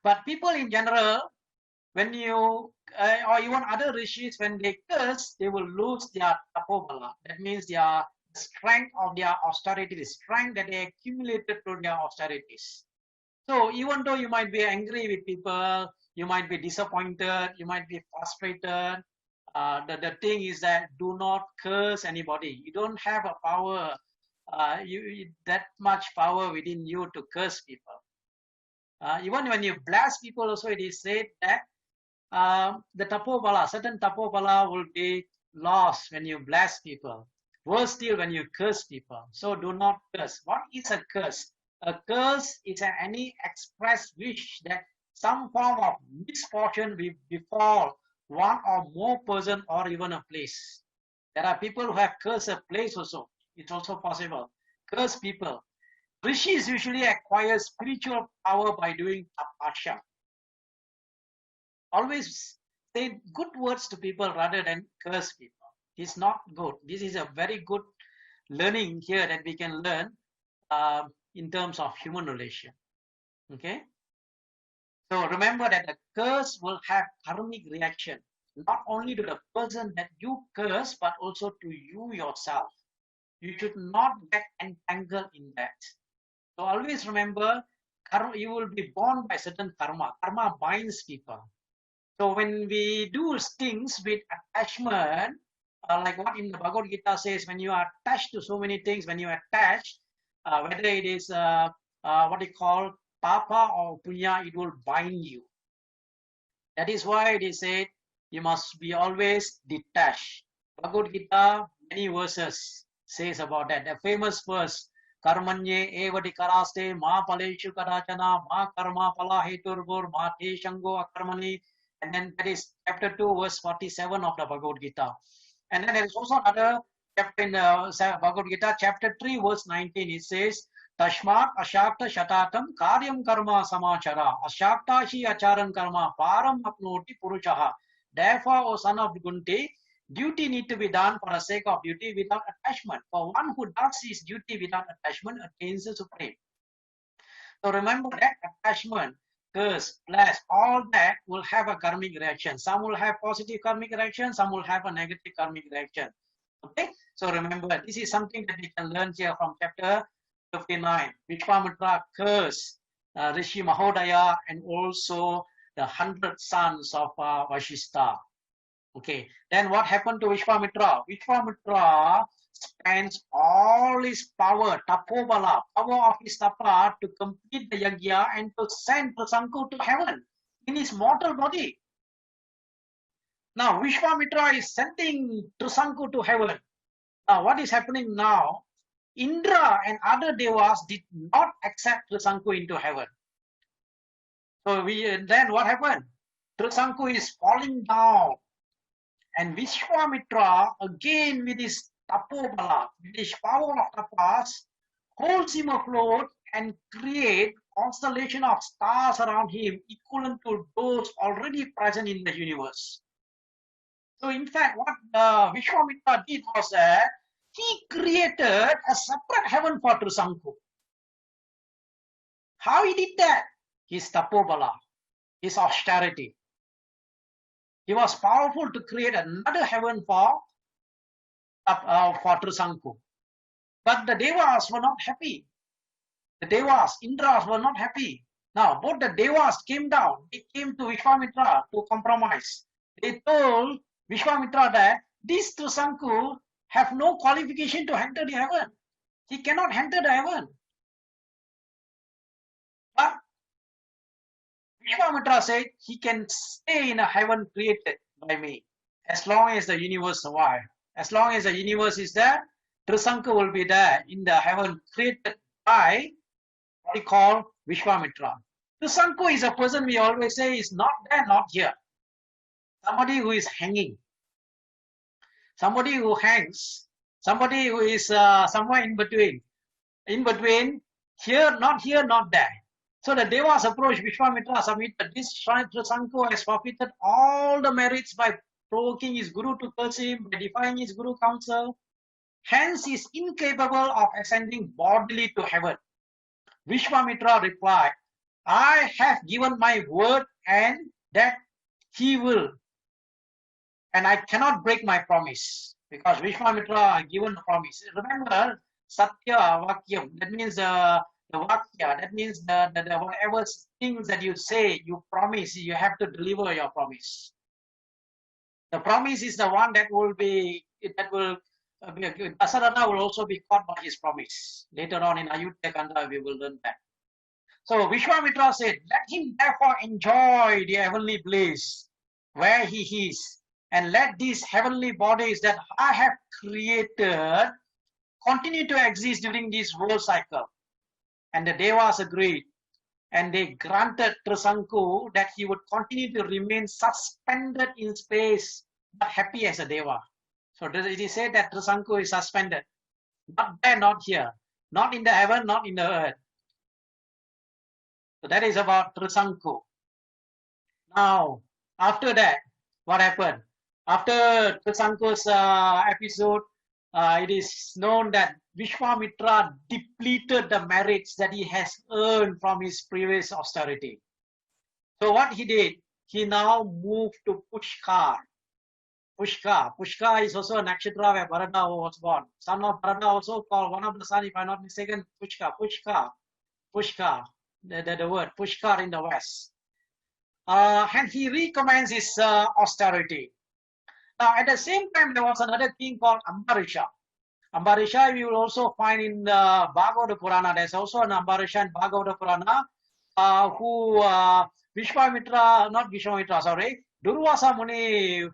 But people in general, when you, or even other rishis, when they curse, they will lose their tapobala. That means their strength of their austerity, the strength that they accumulated through their austerities. So even though you might be angry with people, you might be disappointed, you might be frustrated, the thing is that do not curse anybody. You don't have a power, that much power within you to curse people. Even when you bless people also, it is said that the tapobala, certain tapobala will be lost when you bless people. Worse still when you curse people. So do not curse. What is a curse? A curse is any express wish that some form of misfortune will befall one or more person or even a place. There are people who have cursed a place also. It's also possible. Curse people. Rishis usually acquire spiritual power by doing tapasya. Always say good words to people rather than curse people. It's not good. This is a very good learning here that we can learn in terms of human relation. Okay. So remember that the curse will have karmic reaction, not only to the person that you curse, but also to you yourself. You should not get entangled in that. So always remember, you will be born by certain karma. Karma binds people. So when we do things with attachment, like what in the Bhagavad Gita says, when you are attached to so many things, when you are attached, whether it is what you call papa or punya, it will bind you. That is why it is said you must be always detached. Bhagavad Gita, many verses says about that. The famous verse, Karmanye evadi karaste ma paleshu kadachana ma karma pala heturbur ma te shango akarmani. And then that is chapter 2, verse 47 of the Bhagavad Gita. And then there is also another chapter in the Bhagavad Gita, chapter 3, verse 19. It says, Tashmat ashakta shatatam karyam karma samachara ashakta shi acharan karma param apnoti purushaha. Therefore, O son of Gunti, duty need to be done for the sake of duty without attachment. For one who does his duty without attachment attains the supreme. So remember that attachment, curse, bless, all that will have a karmic reaction. Some will have positive karmic reaction, some will have a negative karmic reaction. Okay, so remember, this is something that we can learn here from chapter 59. Vishwamitra Curse, Rishi Mahodaya, and also the 100 sons of Vashishta. Okay, then what happened to Vishwamitra? Vishwamitra spends all his power, tapobala, power of his tapa, to complete the yajna and to send Trisanku to heaven in his mortal body. Now, Vishwamitra is sending Trisanku to heaven. Now, what is happening now? Indra and other devas did not accept Trisanku into heaven. So then what happened? Trisanku is falling down. And Vishwamitra, again with his tapobala, with his power of tapas, holds him afloat and create constellation of stars around him equivalent to those already present in the universe. So in fact, what Vishwamitra did was that he created a separate heaven for Trisanku. How he did that? His tapobala, his austerity. He was powerful to create another heaven for Trisanku. But the devas were not happy. The devas, Indras, were not happy. Now, both the devas came down. They came to Vishwamitra to compromise. They told Vishwamitra that this Trisanku have no qualification to enter the heaven. He cannot enter the heaven. But Vishwamitra said he can stay in a heaven created by me as long as the universe survives. As long as the universe is there, Trisanku will be there in the heaven created by what we call Vishwamitra. Trisanku is a person we always say is not there, not here. Somebody who is hanging. Somebody who hangs. Somebody who is somewhere in between. In between, here, not there. So the devas approached Vishwamitra, submitted this Trisanku has forfeited all the merits by provoking his guru to curse him, by defying his guru counsel. Hence, he is incapable of ascending bodily to heaven. Vishwamitra replied, I have given my word and that he will. And I cannot break my promise because Vishwamitra has given a promise. Remember, Satya Vakyam, that means the Vakya, that means the whatever things that you say, you promise, you have to deliver your promise. The promise is the one that will be, Dasaratha will also be caught by his promise. Later on in Ayodhya Kanda, we will learn that. So Vishwamitra said, let him therefore enjoy the heavenly bliss where he is. And let these heavenly bodies that I have created continue to exist during this world cycle. And the devas agreed. and they granted Trisanku that he would continue to remain suspended in space, but happy as a deva. So it is said that Trisanku is suspended, not there, not here, not in the heaven, not in the earth. So that is about Trisanku. Now, after that, what happened? After Trisanku's episode, it is known that Vishwamitra depleted the merits that he has earned from his previous austerity. So what he did, he now moved to Pushkar. Pushkar is also a nakshatra where Bharata was born. Son of Bharata also called, one of the sons, if I'm not mistaken, Pushkar, the word Pushkar in the west. And he recommenced his austerity. Now, at the same time, there was another king called Ambarisha. Ambarisha, you will also find in the Bhagavata Purana. There's also an Ambarisha in Bhagavata Purana who Durvasa Muni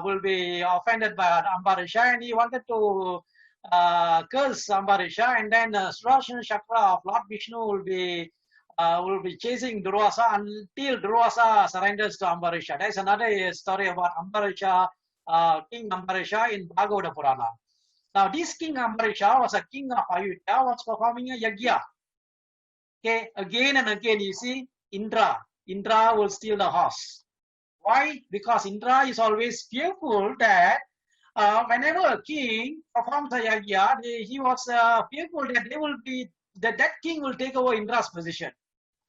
will be offended by Ambarisha, and he wanted to curse Ambarisha, and then Sudarshan Chakra of Lord Vishnu will be chasing Durvasa until Durvasa surrenders to Ambarisha. There's another story about Ambarisha, King Ambarisha in Bhagavata Purana. Now, this King Ambarisha was a king of Ayodhya, was performing a yagya. Okay, again and again, you see, Indra will steal the horse. Why? Because Indra is always fearful that whenever a king performs a yagya, he was fearful that that king will take over Indra's position.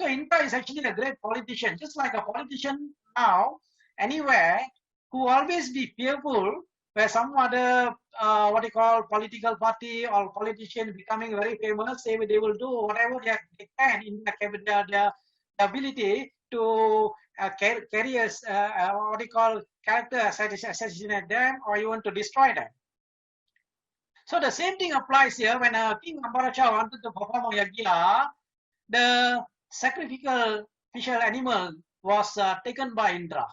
So Indra is actually a great politician, just like a politician now, anywhere, who always be fearful where some other political party or politician becoming very famous, they will do whatever they can in their ability to carry character assassinate them or even to destroy them. So the same thing applies here when King Ambarisha wanted to perform a yagya. The sacrificial animal was taken by Indra.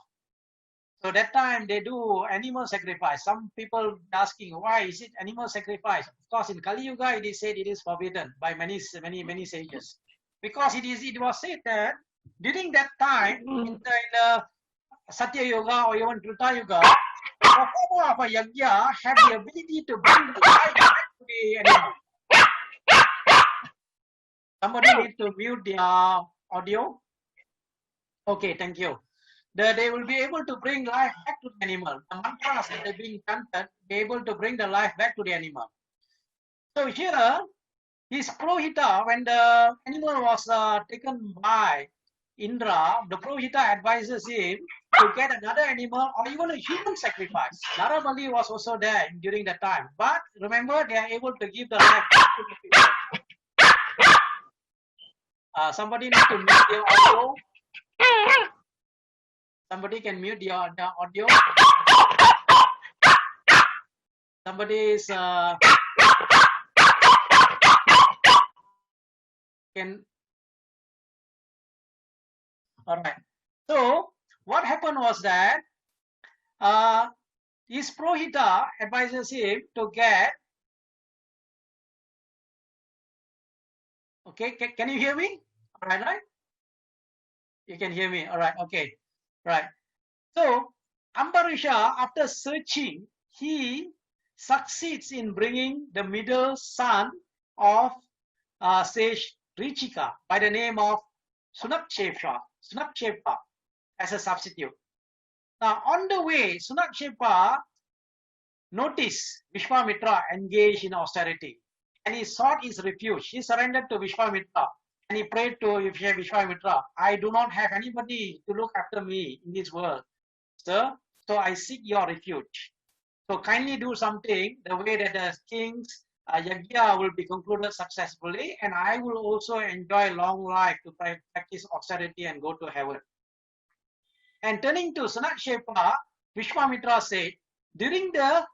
So that time they do animal sacrifice. Some people asking, why is it animal sacrifice? Of course, in Kali Yuga it is said it is forbidden by many sages, because it was said that during that time in the Satya Yuga or even Trita Yuga, the performer of a yagya had the ability to bring the life back to the animal. Somebody need to mute the audio. Okay, thank you. They will be able to bring life back to the animal. The mantras that are being chanted, be able to bring the life back to the animal. So here, his Purohita, when the animal was taken by Indra, the Purohita advises him to get another animal or even a human sacrifice. Narabali was also there during that time. But remember, they are able to give the life back to the people. Somebody needs to mute the audio. Somebody can mute the audio. Somebody is can. All right. So what happened was that his Purohita advises him to get. Okay, can you hear me? All right. You can hear me. All right. Okay. Right. So Ambarisha, after searching, he succeeds in bringing the middle son of sage Richika by the name of Sunakchepa as a substitute. Now on the way, Sunakchepa noticed Vishwamitra engaged in austerity, and he sought his refuge. He surrendered to Vishwamitra. And he prayed to Vishwamitra, I do not have anybody to look after me in this world, sir, so I seek your refuge. So kindly do something the way that the king's yagya will be concluded successfully, and I will also enjoy long life to practice austerity and go to heaven. And turning to Sunakchepa, Vishwamitra said, during the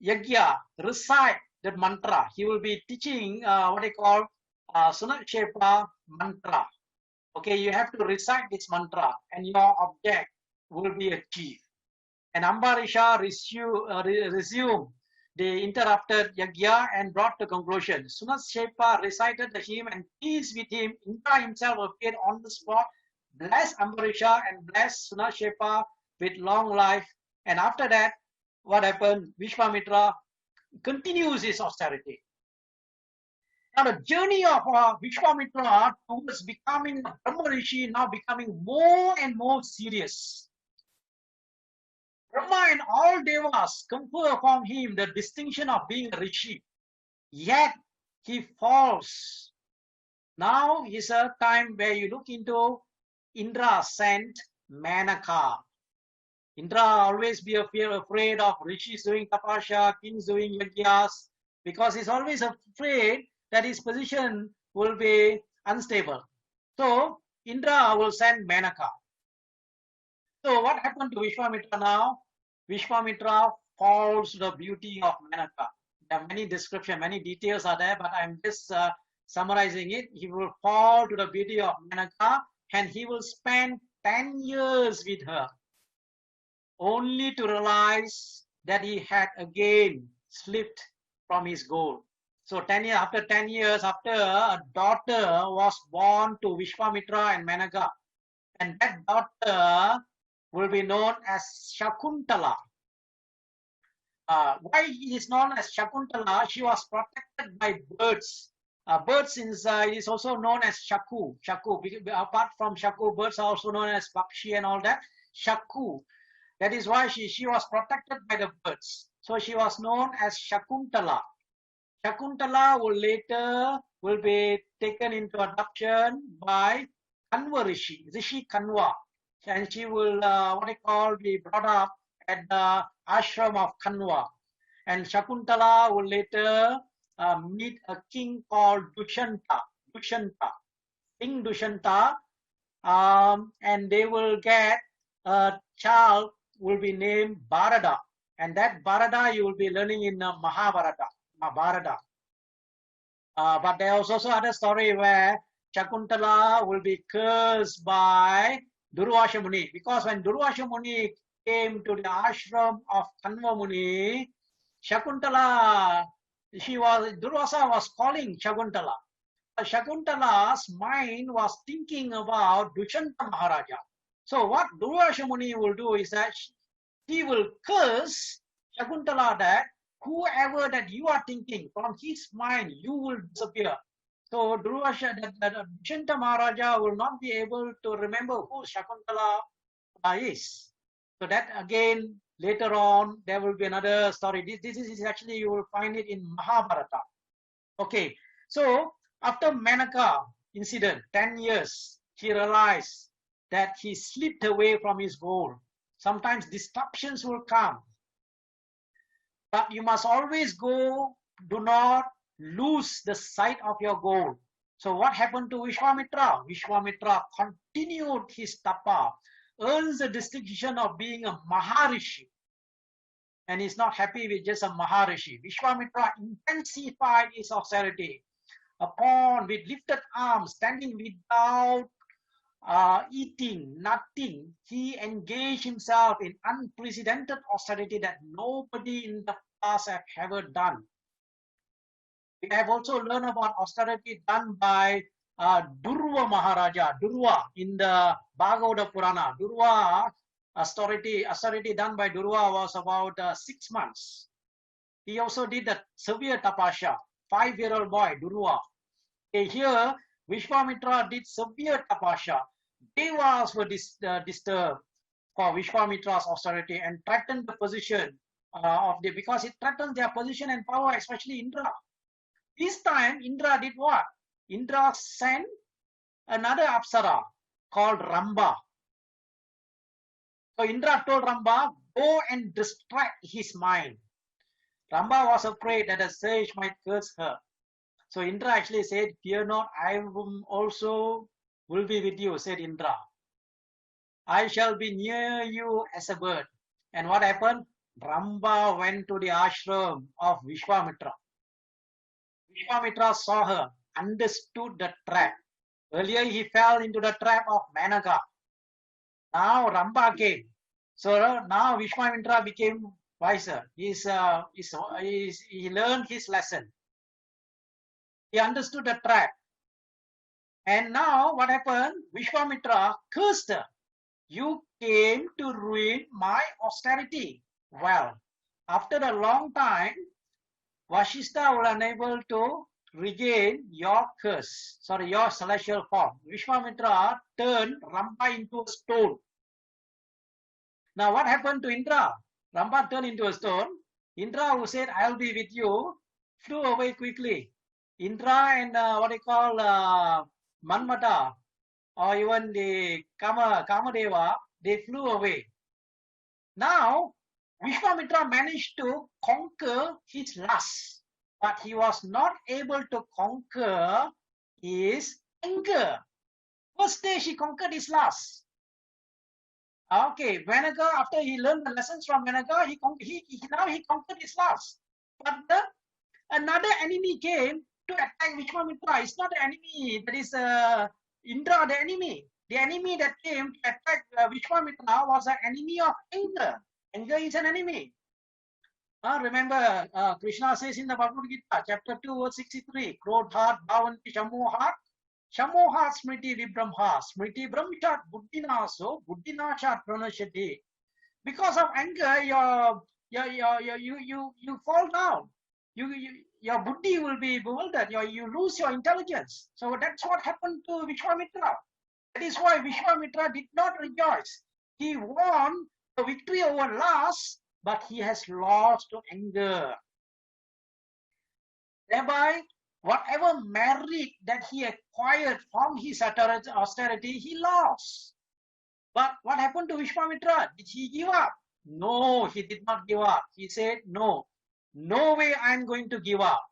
yagya, recite that mantra. He will be teaching what they call Sunakchepa mantra. Okay, you have to recite this mantra and your object will be achieved. And Ambarisha resumed they interrupted Yagya and brought to conclusion. Sunashepa recited the hymn and peace with him. Indra himself appeared on the spot, blessed Ambarisha and blessed Sunashepa with long life. And after that, what happened? Vishwamitra continues his austerity. Now the journey of Vishwamitra towards becoming a Brahma Rishi now becoming more and more serious. Brahma and all devas confer upon him the distinction of being a Rishi. Yet he falls. Now is a time where you look into Indra sent Manaka. Indra always be afraid of Rishis doing tapasya, kings doing yagyas, because he's always afraid that his position will be unstable. So Indra will send Manaka. So what happened to Vishwamitra now? Vishwamitra falls to the beauty of Manaka. There are many descriptions, many details are there, but I'm just summarizing it. He will fall to the beauty of Manaka and he will spend 10 years with her, only to realize that he had again slipped from his goal. So after 10 years, after a daughter was born to Vishwamitra and Manaka, and that daughter will be known as Shakuntala. Why it is known as Shakuntala? She was protected by birds. Birds is also known as Shaku. Shaku. Apart from Shaku, birds are also known as Pakshi and all that. Shaku. That is why she was protected by the birds. So she was known as Shakuntala. Shakuntala will be taken into adoption by Kanva Rishi, Rishi Kanva. And she will, be brought up at the ashram of Kanva. And Shakuntala will later meet a king called Dushanta. King Dushanta. And they will get a child will be named Bharata. And that Bharata you will be learning in Mahabharata. But there is also other story where Shakuntala will be cursed by Durvasha Muni, because when Durvasha Muni came to the ashram of Kanva Muni, Shakuntala, Durvasa was calling Shakuntala. Shakuntala's mind was thinking about Dushanta Maharaja. So what Durvasha Muni will do is that he will curse Shakuntala that whoever that you are thinking from his mind, you will disappear. So Dushanta Maharaja will not be able to remember who Shakuntala is. So that again, later on, there will be another story. This is actually, you will find it in Mahabharata. Okay, so after Manaka incident, 10 years, he realized that he slipped away from his goal. Sometimes disruptions will come. But you must always go, do not lose the sight of your goal. So what happened to Vishwamitra? Vishwamitra continued his tapa, earns the distinction of being a Maharishi. And he's not happy with just a Maharishi. Vishwamitra intensified his austerity. With lifted arms, standing without eating, nothing, he engaged himself in unprecedented austerity that nobody in the past have ever done. We have also learned about austerity done by Durva Maharaja, Durva in the Bhagavata Purana. Durva, austerity done by Durva was about 6 months. He also did the severe tapasya, 5-year-old boy, Durva. Here, Vishwamitra did severe tapasya. Devas were disturbed for Vishwamitra's austerity and threatened the position because it threatens their position and power, especially Indra. This time, Indra did what? Indra sent another Apsara called Ramba. So Indra told Ramba, go and distract his mind. Ramba was afraid that a sage might curse her. So Indra actually said, fear not, I also will be with you, said Indra. I shall be near you as a bird. And what happened? Ramba went to the ashram of Vishwamitra. Vishwamitra saw her, understood the trap. Earlier he fell into the trap of Manaka. Now Ramba came. So now Vishwamitra became wiser. He learned his lesson. He understood the trap. And now what happened? Vishwamitra cursed her. You came to ruin my austerity. Well, after a long time, Vashishta was unable to regain your curse. Sorry, your celestial form. Vishwamitra turned Ramba into a stone. Now what happened to Indra? Ramba turned into a stone. Indra, who said, I'll be with you, flew away quickly. Indra and what they call Manmata, or even the Kamadeva, they flew away. Now, Vishwamitra managed to conquer his lust, but he was not able to conquer his anger. First day he conquered his lust. Okay, Vanaga, after he learned the lessons from Vanaga, now he conquered his lust. But another enemy came to attack Vishwamitra. It's not the enemy, that is Indra, the enemy. The enemy that came to attack Vishwamitra was an enemy of anger. Anger is an enemy. Remember, Krishna says in the Bhagavad Gita, chapter 2, verse 63, Krodhat bhavanti shamohat, shamohat smriti vibramha, smriti brahmchat buddhinaso, buddhinashat pranashati. Because of anger, you fall down. Your buddhi will be bewildered. You lose your intelligence. So that's what happened to Vishwamitra. That is why Vishwamitra did not rejoice. He won the victory over lust, but he has lost to anger. Thereby, whatever merit that he acquired from his austerity, he lost. But what happened to Vishwamitra? Did he give up? No, he did not give up. He said, no way I'm going to give up.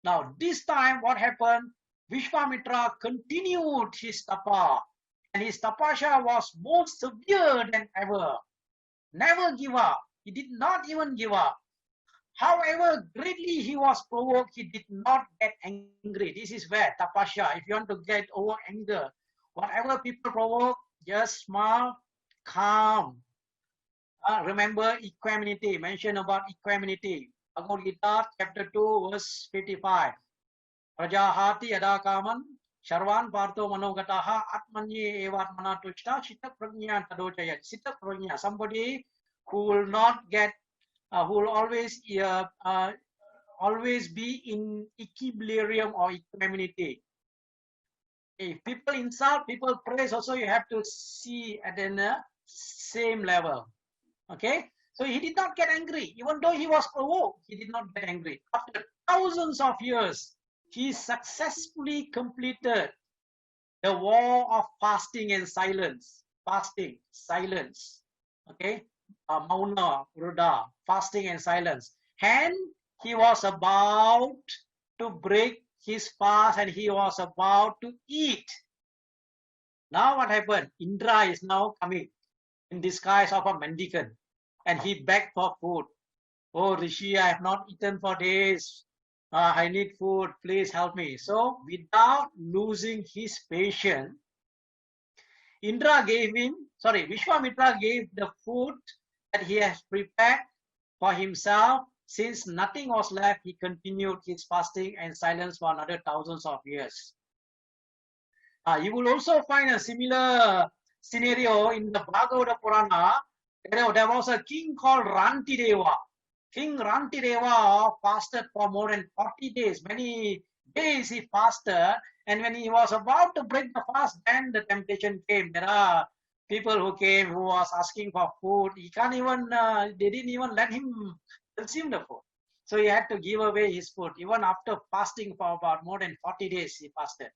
Now, this time what happened? Vishwamitra continued his tapa, and his tapasya was more severe than ever. Never give up. He did not even give up. However greatly he was provoked, he did not get angry. This is where tapasya, if you want to get over anger, whatever people provoke, just smile, calm. Remember equanimity, mention about equanimity. Bhagavad Gita, chapter 2, verse 55. Prajahati adakaman, Sharvan Partho Manogataha, Atmanye Evatmana Tushta, Chitta Prajna Tadochaya. Chitta Prajna, somebody who will not get, who will always be in equilibrium or equanimity. If people insult, people praise, also you have to see at the same level. Okay? So he did not get angry. Even though he was provoked, he did not get angry. After thousands of years, he successfully completed the war of fasting and silence. Fasting, silence. Okay? Mauna, Ruda, fasting and silence. And he was about to break his fast and he was about to eat. Now what happened? Indra is now coming in disguise of a mendicant and he begged for food. Oh Rishi, I have not eaten for days. I need food. Please help me. So without losing his patience, Vishwamitra gave the food that he has prepared for himself. Since nothing was left, he continued his fasting and silence for another thousands of years. You will also find a similar scenario in the Bhagavata Purana. There was a king called Rantideva. King Rantideva fasted for more than 40 days. Many days he fasted, and when he was about to break the fast, then the temptation came. There are people who came who was asking for food. He can't even, they didn't even let him consume the food. So he had to give away his food. Even after fasting for about more than 40 days, he fasted.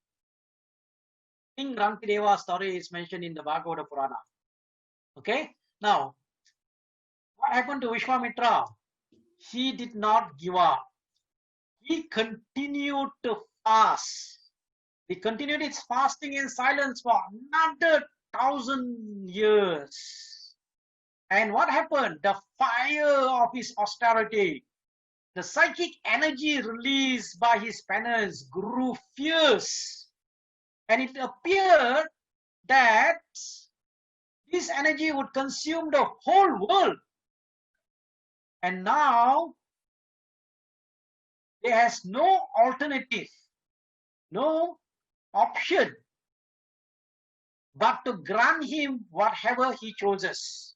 King Rantideva's story is mentioned in the Bhagavata Purana. Okay? Now, what happened to Vishwamitra? He did not give up. He continued to fast. He continued his fasting in silence for another 1,000 years. And what happened? The fire of his austerity, the psychic energy released by his penance grew fierce. And it appeared that this energy would consume the whole world. And now there has no alternative, no option but to grant him whatever he chooses.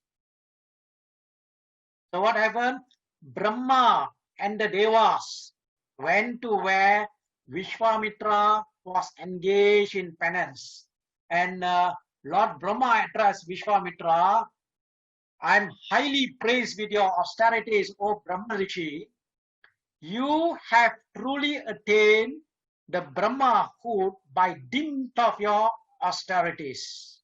So what happened? Brahma and the Devas went to where Vishwamitra was engaged in penance. And Lord Brahma addressed Vishwamitra, I am highly praised with your austerities, O Brahma Rishi. You have truly attained the Brahmahood by dint of your austerities.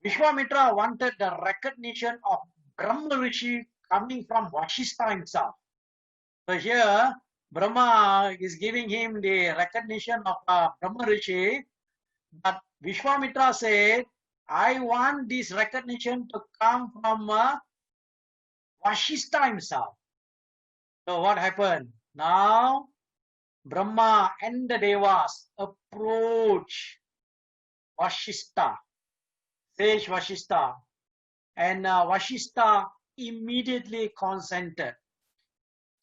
Vishwamitra wanted the recognition of Brahma Rishi coming from Vashishta himself. So here, Brahma is giving him the recognition of Brahma Rishi, but Vishwamitra said, I want this recognition to come from Vashishta himself. So what happened? Now, Brahma and the Devas approach Vashishta, sage Vashishta, and Vashishta immediately consented.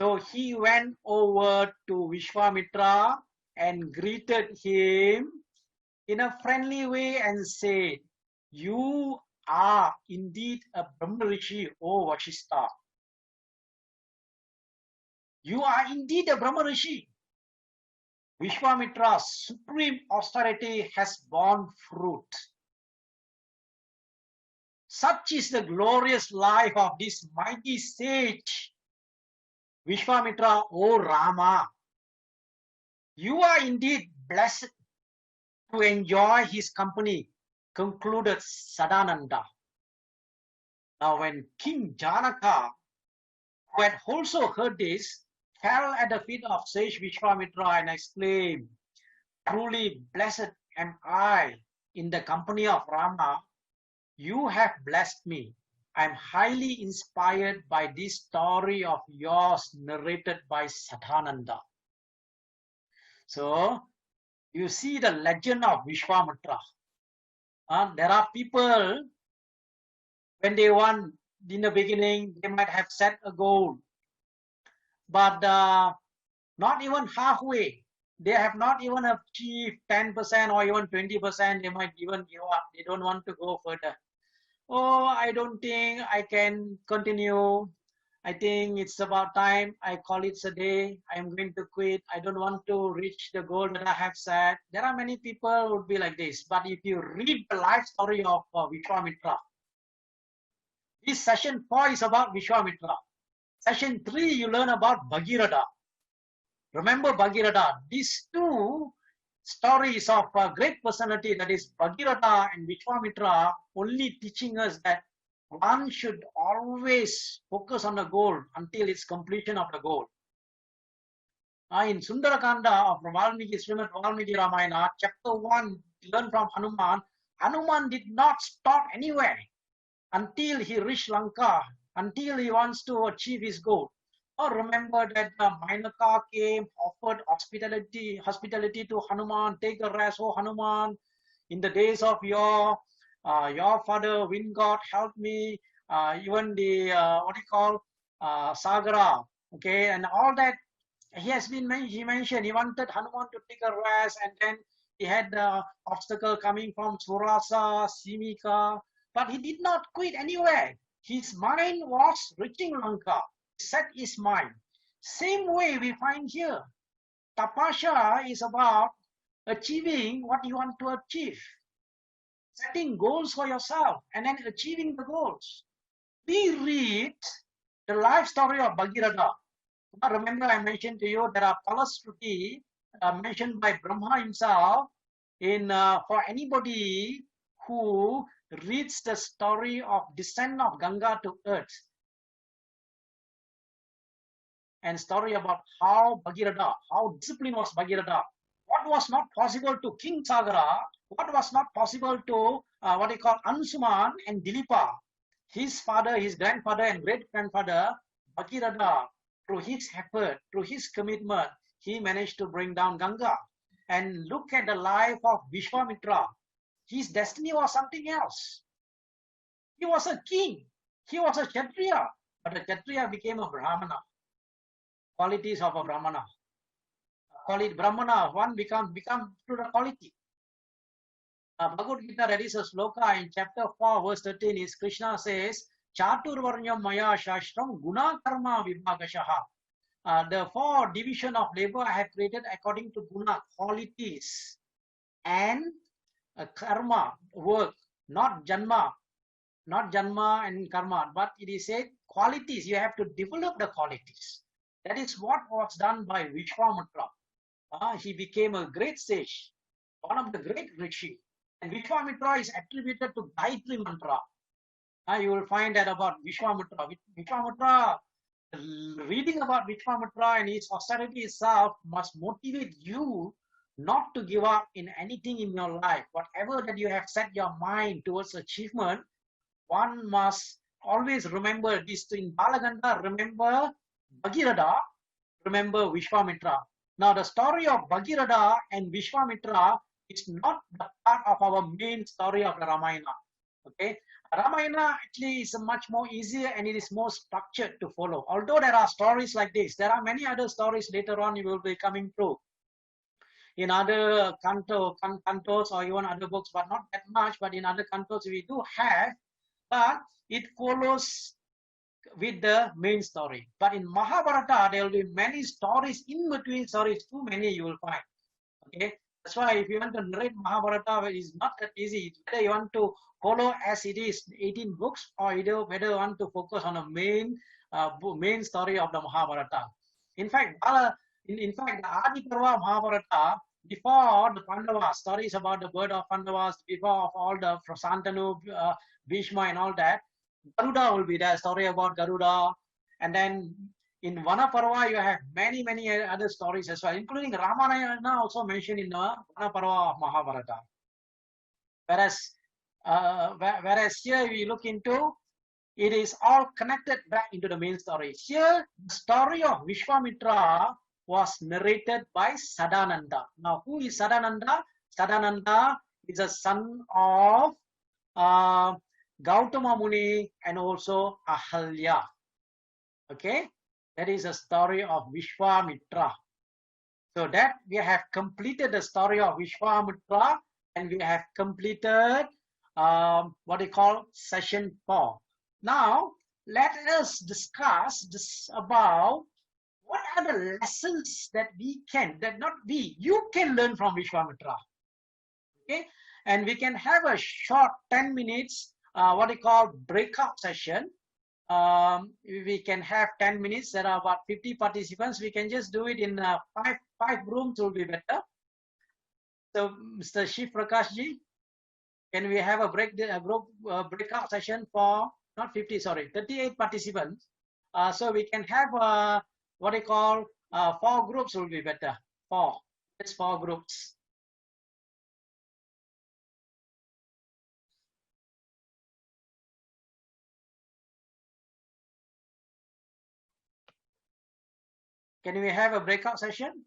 So he went over to Vishwamitra and greeted him in a friendly way and said, you are indeed a Brahma Rishi, O Vashishta. You are indeed a Brahma Rishi. Vishwamitra's supreme austerity has borne fruit. Such is the glorious life of this mighty sage, Vishwamitra, O Rama. You are indeed blessed to enjoy his company, concluded Sadananda. Now when King Janaka, who had also heard this, fell at the feet of sage Vishwamitra and exclaimed, truly blessed am I in the company of Rama. You have blessed me. I am highly inspired by this story of yours narrated by Sadananda. So, you see the legend of Vishwamitra. There are people, when they want, in the beginning, they might have set a goal, but not even halfway. They have not even achieved 10% or even 20%. They might even give up. They don't want to go further. Oh, I don't think I can continue. I think it's about time. I call it a day. I'm going to quit. I don't want to reach the goal that I have set. There are many people who would be like this. But if you read the life story of Vishwamitra, this session 4 is about Vishwamitra. Session 3, you learn about Bhagirath. Remember Bhagirath. These two stories of a great personality, that is Bhagirath and Vishwamitra, only teaching us that one should always focus on the goal until its completion of the goal. In Sundarakanda of Valmiki, Srimad Valmiki Ramayana, chapter 1, learn from Hanuman. Hanuman did not stop anywhere until he reached Lanka, until he wants to achieve his goal. Or remember that Mainaka came, offered hospitality to Hanuman. Take a rest, oh Hanuman. In the days of your father, wind god, help me. Even the Sagara, okay, and all that he mentioned. He wanted Hanuman to take a rest, and then he had the obstacle coming from Surasa, Simika, but he did not quit anywhere. His mind was reaching Lanka. Set his mind. Same way we find here. Tapasya is about achieving what you want to achieve. Setting goals for yourself and then achieving the goals. We read the life story of Bhagirath. Remember I mentioned to you there are Palastruti mentioned by Brahma himself in for anybody who reads the story of descent of Ganga to earth. And story about how Bhagirath, how disciplined was Bhagirath. What was not possible to King Sagara, what was not possible to Ansuman and Dilipa. His father, his grandfather and great-grandfather, Bhagirath, through his effort, through his commitment, he managed to bring down Ganga. And look at the life of Vishwamitra. His destiny was something else. He was a king. He was a Kshatriya. but a Kshatriya became a Brahmana. Qualities of a Brahmana. Call it Brahmana, one become to the quality. Bhagavad Gita, that is a sloka in chapter 4, verse 13, is Krishna says, Chaturvarnyam Maya Shastram Guna Karma Vibhagashaha. The 4 division of labor I have created according to guna, qualities, and karma, work, not janma and karma, but it is said qualities. You have to develop the qualities. That is what was done by Vishwamitra. He became a great sage, one of the great rishi. And Vishwamitra is attributed to Gayatri Mantra. You will find that about Vishwamitra. Vishwamitra, reading about Vishwamitra and his austerity itself must motivate you not to give up in anything in your life. Whatever that you have set your mind towards achievement, one must always remember this. In Balaganda, remember Bhagirada, remember Vishwamitra. Now, the story of Bhagirada and Vishwamitra is not the part of our main story of the Ramayana. Okay, Ramayana actually is much more easier and it is more structured to follow. Although there are stories like this, there are many other stories later on you will be coming through in other cantos or even other books, but not that much. But in other cantos we do have, but it follows with the main story. But in Mahabharata, there will be many stories in between stories, too many you will find. Okay, that's why if you want to narrate Mahabharata, it's not that easy. Whether you want to follow as it is 18 books, or whether you want to focus on a main story of the Mahabharata. In fact, the Adi Parva Mahabharata, before the Pandavas, stories about the birth of Pandavas, before of all the Santanu, Bhishma and all that, Garuda will be there, story about Garuda. And then in Vanaparva, you have many other stories as well, including Ramayana also mentioned in the Vanaparva of Mahabharata. Whereas here we look into, it is all connected back into the main story. Here, the story of Vishwamitra was narrated by Sadananda. Now, who is Sadananda? Sadananda is a son of Gautama Muni and also Ahalya. Okay, that is a story of Vishwamitra. So that we have completed the story of Vishwamitra and we have completed what they call session 4. Now, let us discuss this about what are the lessons that you can learn from Vishwamitra. Okay, and we can have a short 10 minutes, what they call breakout session. We can have 10 minutes. There are about 50 participants. We can just do it in five rooms will be better. So, Mr. Shiv Prakash ji, can we have a breakout session for not 50, sorry, 38 participants? So we can have what they call 4 groups will be better. 4. It's 4 groups. Can we have a breakout session?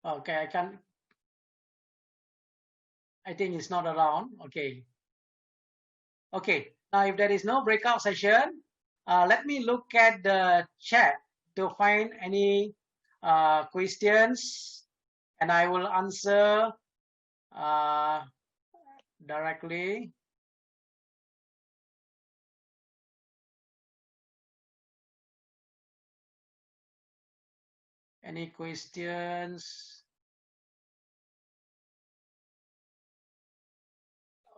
Okay, I think it's not around. Okay. Okay, now if there is no breakout session, let me look at the chat to find any questions and I will answer directly. Any questions?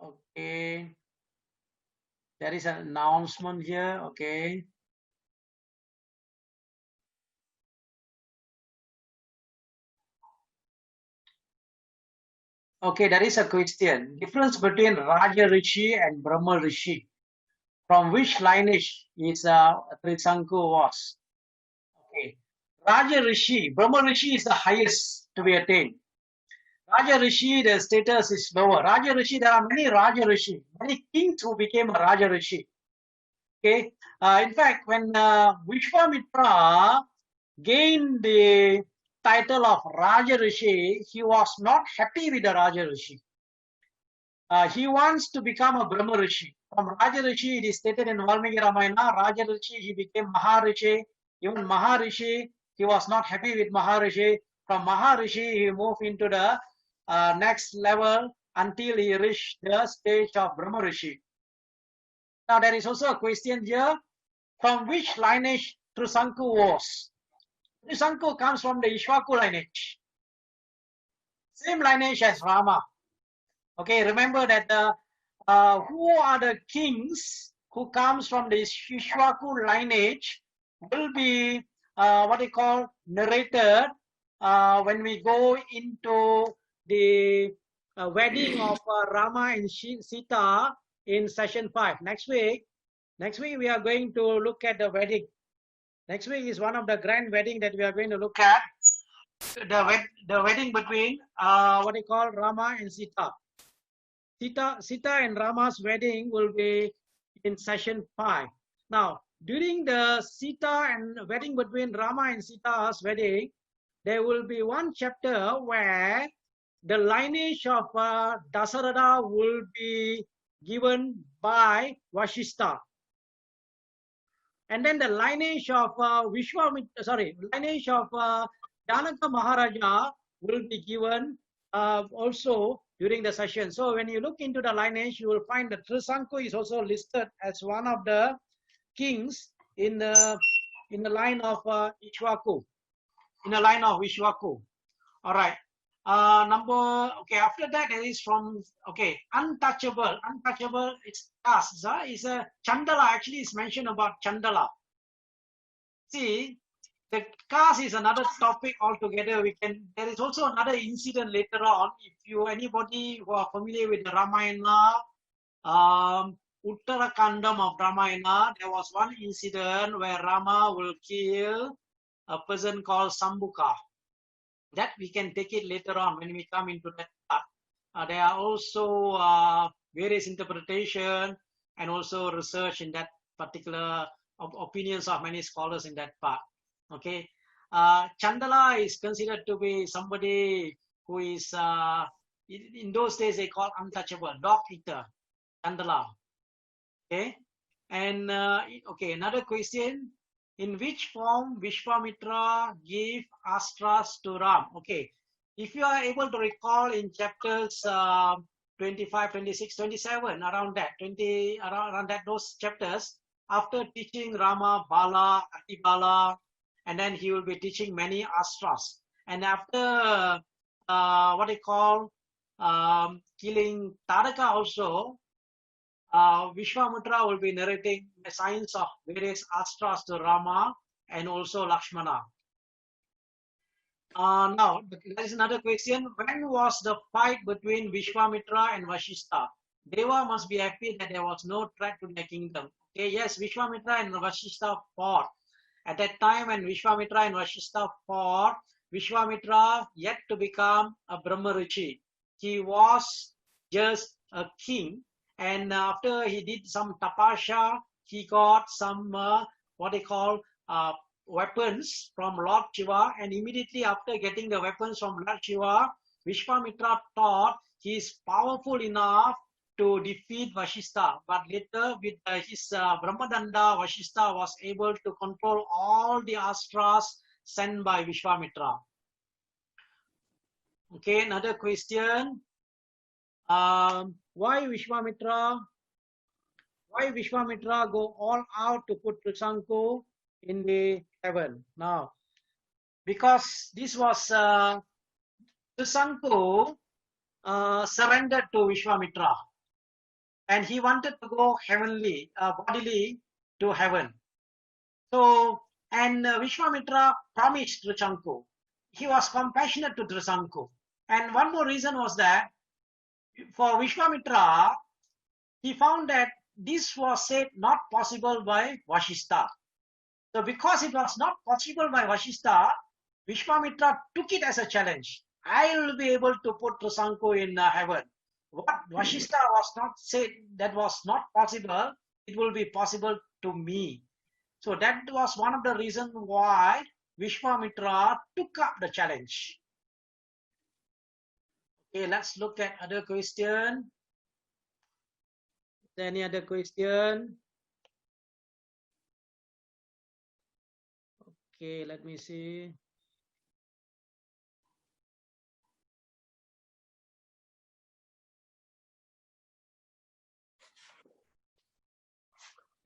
Okay. There is an announcement here. Okay. Okay, there is a question. Difference between Raja Rishi and Brahma Rishi. From which lineage is Trisanku was? Okay. Raja Rishi, Brahma Rishi is the highest to be attained. Raja Rishi, the status is lower. Raja Rishi, there are many Raja Rishi, many kings who became a Raja Rishi. Okay. In fact, when Vishwamitra gained the title of Raja Rishi, he was not happy with the Raja Rishi. He wants to become a Brahma Rishi. From Raja Rishi, it is stated in Valmiki Ramayana, Raja Rishi, he became Maharishi. Even Maharishi, he was not happy with Maharishi. From Maharishi, he moved into the next level until he reached the stage of Brahma Rishi. Now, there is also a question here. From which lineage Trisanku was? Trisanku comes from the Ishwaku lineage. Same lineage as Rama. Okay, remember that who are the kings who comes from the Vishwaku lineage will be what they call narrated when we go into the wedding of Rama and Sita in session 5. Next week we are going to look at the wedding. Next week is one of the grand wedding that we are going to look at. The wedding between what they call Rama and Sita. Sita and Rama's wedding will be in session 5. Now, during the Sita and wedding between Rama and Sita's wedding, there will be one chapter where the lineage of Dasaratha will be given by Vashishta. And then the lineage of lineage of Janaka Maharaja will be given also during the session. So when you look into the lineage, you will find that Trisanku is also listed as one of the kings in the line of Ishwaku. In the line of Vishwaku. All right. After that there is from untouchable. Untouchable it's caste. Is a Chandala, actually is mentioned about Chandala. See, the caste is another topic altogether. There is also another incident later on. If anybody who are familiar with the Ramayana, Uttarakandam of Ramayana, there was one incident where Rama will kill a person called Sambuka. That we can take it later on when we come into that part. There are also various interpretation and also research in that particular opinions of many scholars in that part. Okay, Chandala is considered to be somebody who is in those days they call untouchable, dog eater, Chandala. Okay, and another question. In which form Vishwamitra gave astras to Ram? Okay, if you are able to recall in chapters 25, 26, 27, around that, those chapters, after teaching Rama, Bala, Atibala, and then he will be teaching many astras. And after killing Taraka also, Vishwamitra will be narrating the science of various astras to Rama and also Lakshmana. Now, there is another question. When was the fight between Vishwamitra and Vashishta? Deva must be happy that there was no threat to their kingdom. Okay, yes, Vishwamitra and Vashishta fought. At that time when Vishwamitra and Vashishta fought, Vishwamitra yet to become a Brahma Rishi. He was just a king. And after he did some tapasya, he got some weapons from Lord Shiva. And immediately after getting the weapons from Lord Shiva, Vishwamitra thought he is powerful enough to defeat Vashishta. But later, with his Brahmadanda, Vashishta was able to control all the astras sent by Vishwamitra. Okay, another question. Why Vishwamitra go all out to put Trisanku in the heaven? Now, because this was Trisanku surrendered to Vishwamitra, and he wanted to go heavenly, bodily to heaven. So, and Vishwamitra promised Trisanku. He was compassionate to Trisanku. And one more reason was that for Vishwamitra, he found that this was said not possible by Vashishta. So because it was not possible by Vashishta, Vishwamitra took it as a challenge. I will be able to put Trisanku in heaven. What Vashishta was not said, that was not possible, it will be possible to me. So that was one of the reasons why Vishwamitra took up the challenge. Okay, let's look at other question. Any other question? Okay, let me see.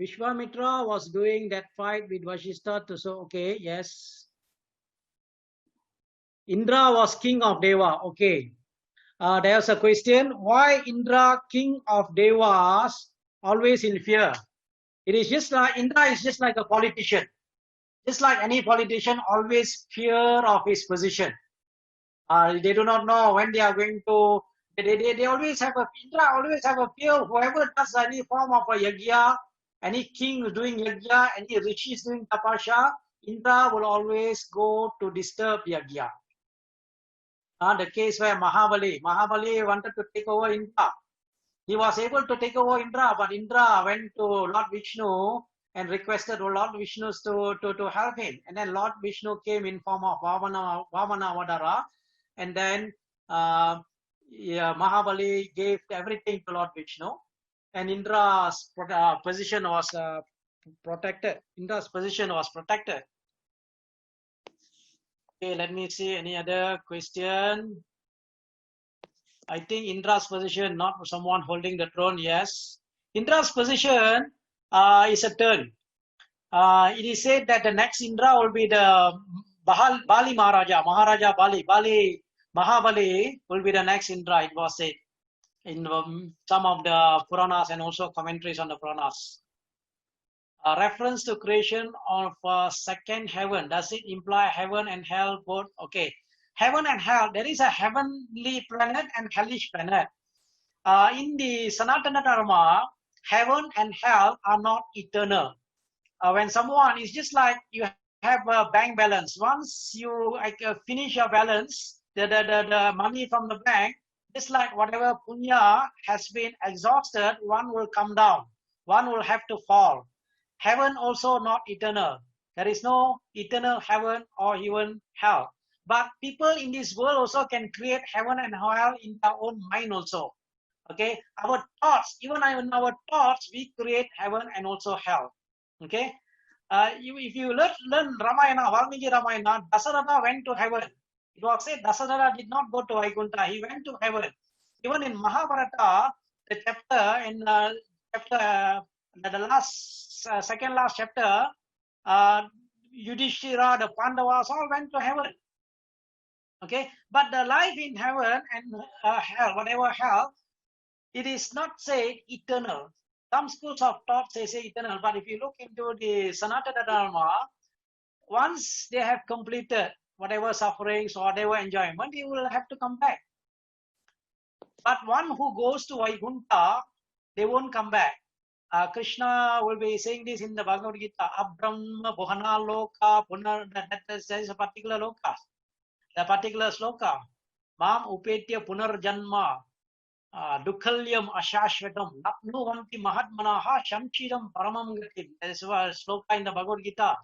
Vishwamitra was doing that fight with Vashishta to so okay, yes. Indra was king of Deva. Okay. There's a question. Why Indra, king of Devas, always in fear? It is just like Indra is just like a politician. Just like any politician, always fear of his position. They do not know when they are going to. They always have a Indra always have a fear. Whoever does any form of a yagya, any king doing yagya, any rishi is doing tapasya, Indra will always go to disturb yagya. The case where Mahabali wanted to take over Indra. He was able to take over Indra, but Indra went to Lord Vishnu and requested Lord Vishnu to help him. And then Lord Vishnu came in form of Vamana Vadara. And then Mahabali gave everything to Lord Vishnu. And Indra's position was protected. Indra's position was protected. Okay, let me see any other question. I think Indra's position, not someone holding the throne, yes. Indra's position is a turn. It is said that the next Indra will be the Bali Maharaja Bali, Mahabali will be the next Indra, it was said in some of the Puranas and also commentaries on the Puranas. A reference to creation of second heaven, does it imply heaven and hell both? Okay, heaven and hell, there is a heavenly planet and hellish planet. In the Sanatana Dharma, heaven and hell are not eternal. When someone is just like you have a bank balance, once you finish your balance, the money from the bank, just like whatever punya has been exhausted, one will come down, one will have to fall. Heaven also not eternal. There is no eternal heaven or even hell. But people in this world also can create heaven and hell in their own mind also. Okay, our thoughts, even in our thoughts, we create heaven and also hell. Okay, if you learn Ramayana, Valmiki Ramayana, Dasaratha went to heaven. It was said Dasaratha did not go to Vaikuntha, he went to heaven. Even in Mahabharata, the chapter in the last second last chapter, Yudhishthira, the Pandavas all went to heaven. Okay, but the life in heaven and hell, whatever hell, it is not said eternal. Some schools of thought say eternal, but if you look into the Sanatana Dharma, once they have completed whatever sufferings or whatever enjoyment, you will have to come back. But one who goes to Vaikuntha, they won't come back. Krishna will be saying this in the Bhagavad Gita, Abrahma Bhuhana Loka Punar, that is a particular loka, the particular sloka. Mam Upetya Punar Janma. Dukhalyam Ashashvatam Napnuvanti Mahatmanaha Shamchiram Paramam Gatim. That is a sloka in the Bhagavad Gita.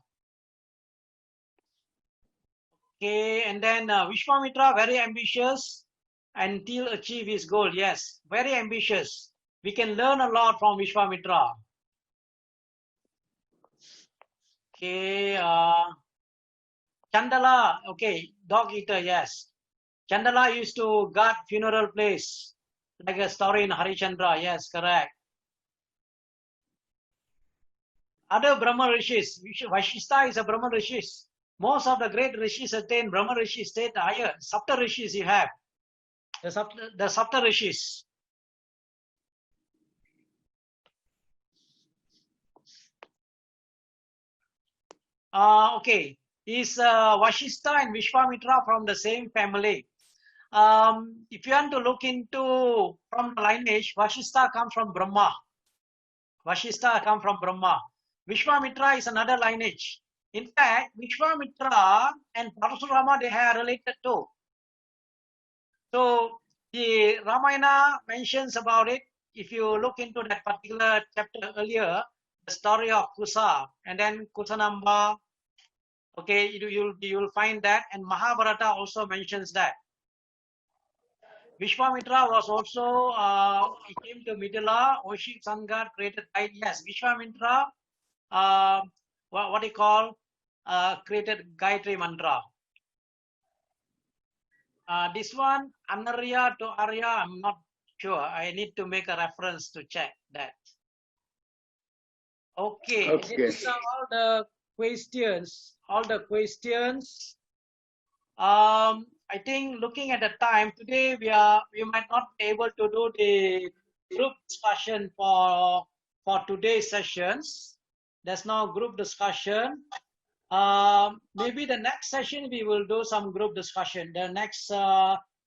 Okay, and then Vishwamitra, very ambitious until achieve his goal. Yes, very ambitious. We can learn a lot from Vishwamitra. Okay, Chandala, okay, dog eater, yes. Chandala used to guard funeral place, like a story in Harichandra. Yes, correct. Other Brahma Rishis, Vashishta is a Brahma Rishis. Most of the great Rishis attain Brahma Rishi state higher. Sapta Rishis you have. The Sapta Rishis. Okay. Is Vashishta and Vishwamitra from the same family? If you want to look into from the lineage, Vashishta comes from Brahma. Vashishta comes from Brahma. Vishwamitra is another lineage. In fact, Vishwamitra and Parasurama, they are related too. So the Ramayana mentions about it. If you look into that particular chapter earlier, the story of Kusa and then Kusanamba, okay, you'll find that, and Mahabharata also mentions that. Vishwamitra was also, he came to Midila, Oshik Sangar created, yes, Vishwamitra, uh, what do you call, created Gayatri Mantra. This one, Anarya to Arya, I'm not sure. I need to make a reference to check that. Okay, Okay. these are all the questions. All the questions. I think looking at the time today, we might not be able to do the group discussion for today's sessions. There's no group discussion. Maybe the next session we will do some group discussion. The next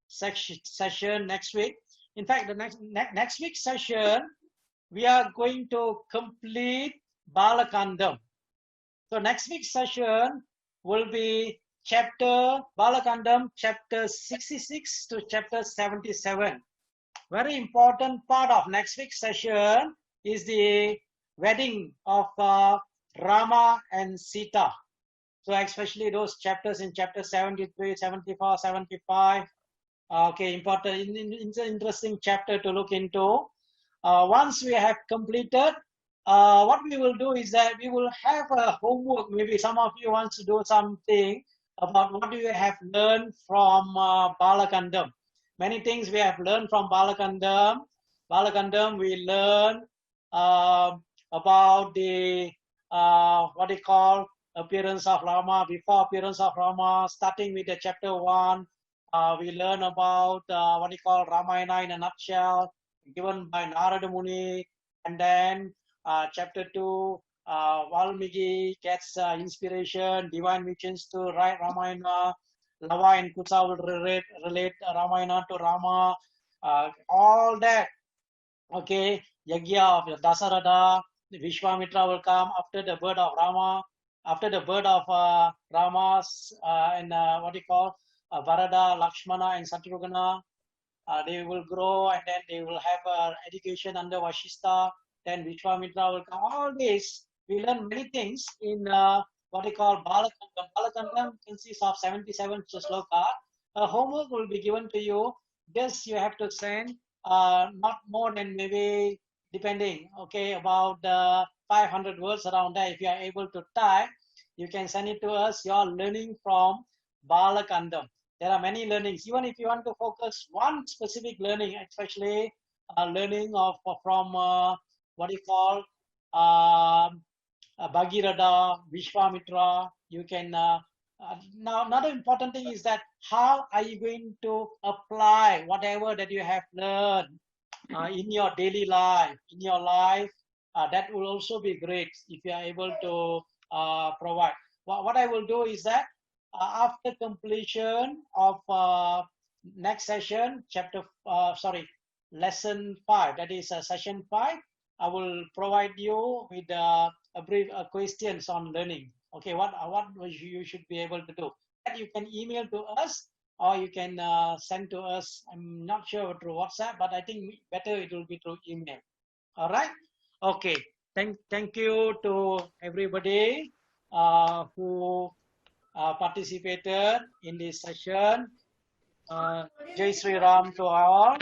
session next week. In fact, the next week's session we are going to complete Balakandam. So next week's session will be chapter Balakandam, chapter 66 to chapter 77. Very important part of next week's session is the wedding of Rama and Sita. So especially those chapters in chapter 73, 74, 75. Okay, important, it's an interesting chapter to look into. Once we have completed, what we will do is that we will have a homework. Maybe some of you want to do something about what you have learned from Balakandam. Many things we have learned from Balakandam. Balakandam, we learn about the, what they call, appearance of Rama, before appearance of Rama, starting with the chapter 1. We learn about what we call Ramayana in a nutshell, given by Narada Muni, and then chapter 2, Valmiki gets inspiration, divine missions to write Ramayana. Lava and Kusa will relate Ramayana to Rama. All that, okay, Yagya of Dasaratha, Vishwamitra will come after the birth of Rama, after the birth of Rama's and what do you call, Bharata, Lakshmana and Satrughna. They will grow and then they will have education under Vashishta. Then Vishwamitra will come. All this, we learn many things in what they call Balakandam. Balakandam consists of 77 slokas. Homework will be given to you. This you have to send not more than maybe, depending, okay, about 500 words around there. If you are able to type, you can send it to us. You are learning from Balakandam. There are many learnings. Even if you want to focus one specific learning, especially learning of from what you call Bhagirada, Vishwamitra, you can. Now, another important thing is that how are you going to apply whatever that you have learned in your daily life, in your life? That will also be great if you are able to provide. What I will do is that after completion of next session, lesson 5, that is session 5, I will provide you with a brief questions on learning. Okay, what you should be able to do. That you can email to us or you can send to us. I'm not sure through WhatsApp, but I think better it will be through email. All right. Okay. Thank you to everybody who participated in this session. Jai Sri Ram to all.